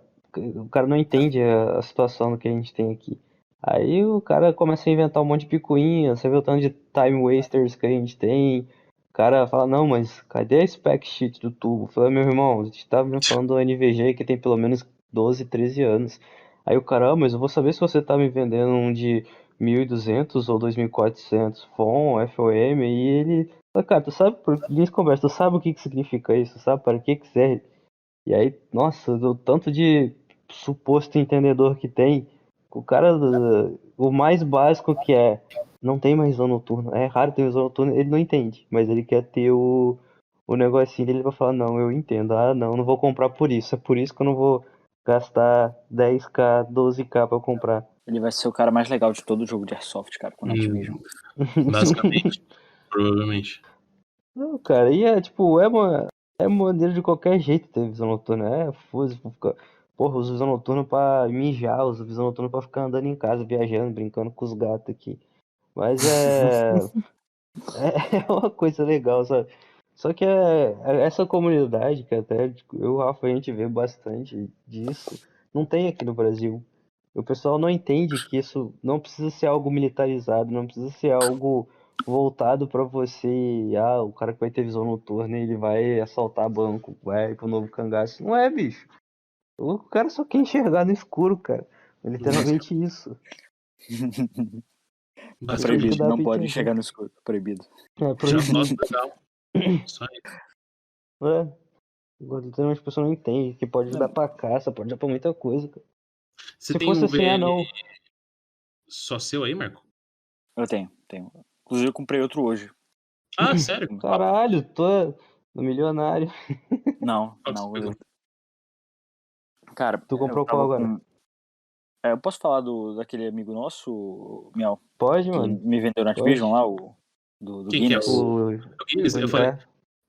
O cara não entende a situação do que a gente tem aqui. Aí o cara começa a inventar um monte de picuinha, você vê o tanto de time wasters que a gente tem. O cara fala, não, mas cadê a spec sheet do tubo? Fala, meu irmão, a gente tá falando do NVG que tem pelo menos 12, 13 anos. Aí o cara, mas eu vou saber se você tá me vendendo um de 1.200 ou 2.400 FOM, FOM, e ele... Cara, tu sabe, por Guinness conversa, tu sabe o que significa isso, sabe para que serve? E aí, nossa, o tanto de suposto entendedor que tem, o cara, o mais básico que é, não tem mais visão noturna, é raro ter visão noturna, ele não entende, mas ele quer ter o negocinho dele, ele vai falar, não, eu entendo, não vou comprar por isso, é por isso que eu não vou gastar 10k, 12k pra comprar. Ele vai ser o cara mais legal de todo o jogo de Airsoft, cara, com Activision. Basicamente, provavelmente. Não, cara, e é maneiro de qualquer jeito ter visão noturna. É fuso, porra, uso visão noturna pra mijar, uso visão noturna pra ficar andando em casa, viajando, brincando com os gatos aqui. Mas é uma coisa legal, sabe? Só que essa comunidade, que até eu e o Rafa a gente vê bastante disso, não tem aqui no Brasil. O pessoal não entende que isso não precisa ser algo militarizado, não precisa ser algo voltado pra você. O cara que vai ter visão noturna, ele vai assaltar banco, vai pro novo cangaço. Não é, bicho. O cara só quer enxergar no escuro, cara. É literalmente isso. É Basicamente. proibido, não pode chegar no escuro. Proibido. É proibido. Nossa, legal. Só isso. Literalmente a pessoa não entende que pode ajudar pra caça, pode ajudar pra muita coisa, cara. Você Se tem fosse um assim, VN não. só seu aí, Marco? Eu tenho. Inclusive eu comprei outro hoje. Ah, sério? Caralho, tô no milionário. Não. Cara, Tu comprou eu tava qual agora? eu posso falar daquele amigo nosso, Miau? Pode, Que mano. me vendeu na Activision lá, do Quem que é? Guinness. O Guinness? Eu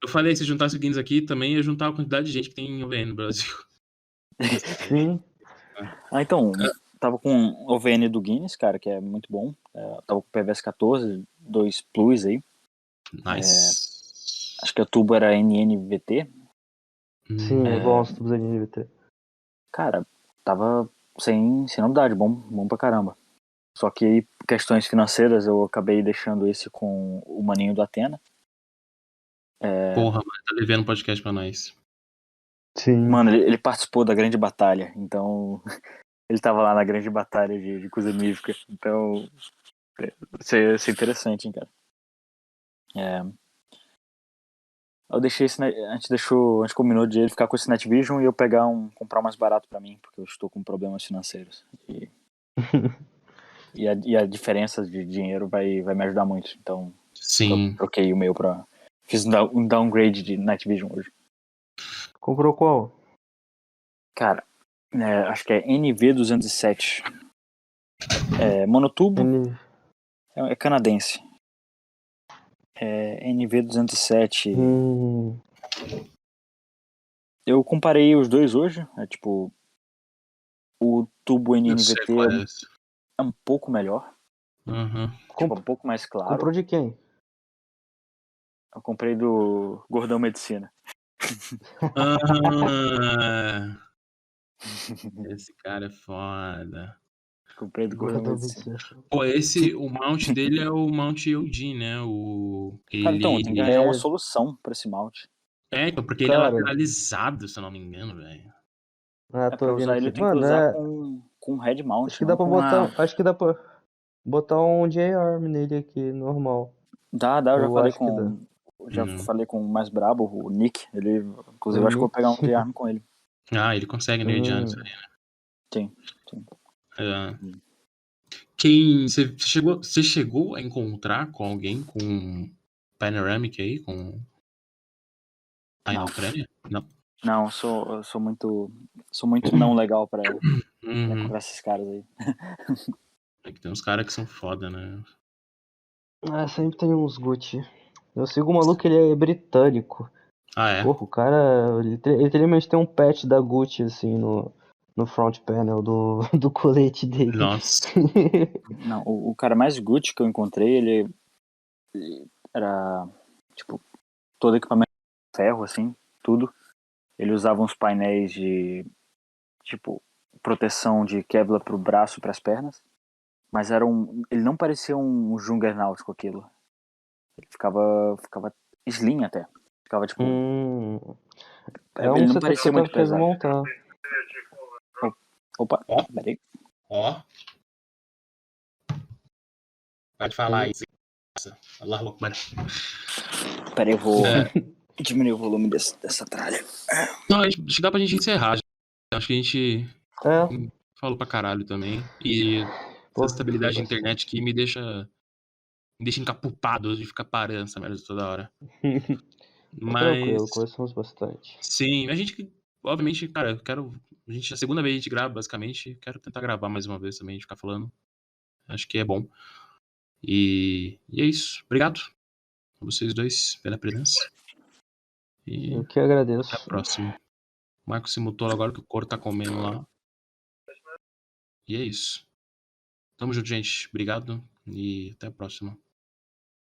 falei É. que se juntasse o Guinness aqui, também ia juntar a quantidade de gente que tem em OVN no Brasil. Sim. Então, tava com o OVN do Guinness, cara, que é muito bom. Tava com o PVS 14, 2 Plus aí. Nice. Acho que o tubo era NNVT. Sim, é bom os tubos NVT. Cara, tava sem novidade, bom pra caramba. Só que aí, questões financeiras, eu acabei deixando esse com o maninho do Atena. Porra, mano, tá devendo um podcast pra nós. Sim. Mano, ele participou da grande batalha, então ele tava lá na grande batalha de coisa mística. Então, isso é interessante, hein, cara. Eu deixei esse, a gente combinou de ele ficar com esse Netvision e eu comprar mais barato pra mim, porque eu estou com problemas financeiros. E a diferença de dinheiro vai me ajudar muito. Então, Sim. eu troquei o meu pra... Fiz um downgrade de Netvision hoje. Comprou qual? Cara, acho que é NV207. É monotubo, é canadense. É NV207. Eu comparei os dois hoje. É tipo, o tubo NNVT é um pouco melhor. Uhum. Tipo, um pouco mais claro. Comprou de quem? Eu comprei do Gordão Medicina. Esse cara é foda. Comprei do Gordão Medicina. Pô, o mount dele é o mount EOD, né? Cara, então, tem que arranjar uma solução pra esse mount. Então, porque ele é lateralizado, se eu não me engano, velho. Pra usar ele, tem que usar com head mount. Acho que dá pra acho que dá pra botar um J-Arm nele aqui, normal. Dá, eu já falei com o mais brabo, o Nick. Ele, inclusive, acho que eu vou pegar um J-Arm com ele. Ah, ele consegue no Ediano isso aí, né? Sim. Você chegou a encontrar com alguém com Panoramic aí? Aí na Ucrânia? Não. Não, eu sou muito não legal pra encontrar esses caras aí. É que tem uns caras que são foda, né? Sempre tem uns Gucci. Eu sigo o maluco, ele é britânico. Ah, é? Porra, o cara, ele literalmente tem um patch da Gucci, assim, no front panel do colete dele. Nossa. Não, o cara mais Gucci que eu encontrei, ele era, tipo, todo equipamento de ferro, assim, tudo. Ele usava uns painéis de, tipo, proteção de Kevlar pro braço e pras pernas. Mas ele não parecia um Juggernaut com aquilo. Ele ficava slim até. Ficava, tipo... ele não parecia muito pesado. Montar. Opa, peraí. Ó. Para de falar isso. Allahu Akbar. Peraí, eu vou diminuir o volume dessa tralha. Não, acho que dá pra gente encerrar. Acho que a gente falou pra caralho também. E essa estabilidade de internet aqui me deixa encapupado de ficar parando essa merda toda hora. Tranquilo, Mas, conversamos bastante. sim, a gente, obviamente, cara, a gente, a segunda vez a gente grava, basicamente, quero tentar gravar mais uma vez também, ficar falando. Acho que é bom. E é isso. Obrigado a vocês dois pela presença. E Eu que agradeço. até a próxima. O Marcos se mutou agora que o Coro tá comendo lá. E é isso. Tamo junto, gente. Obrigado e até a próxima.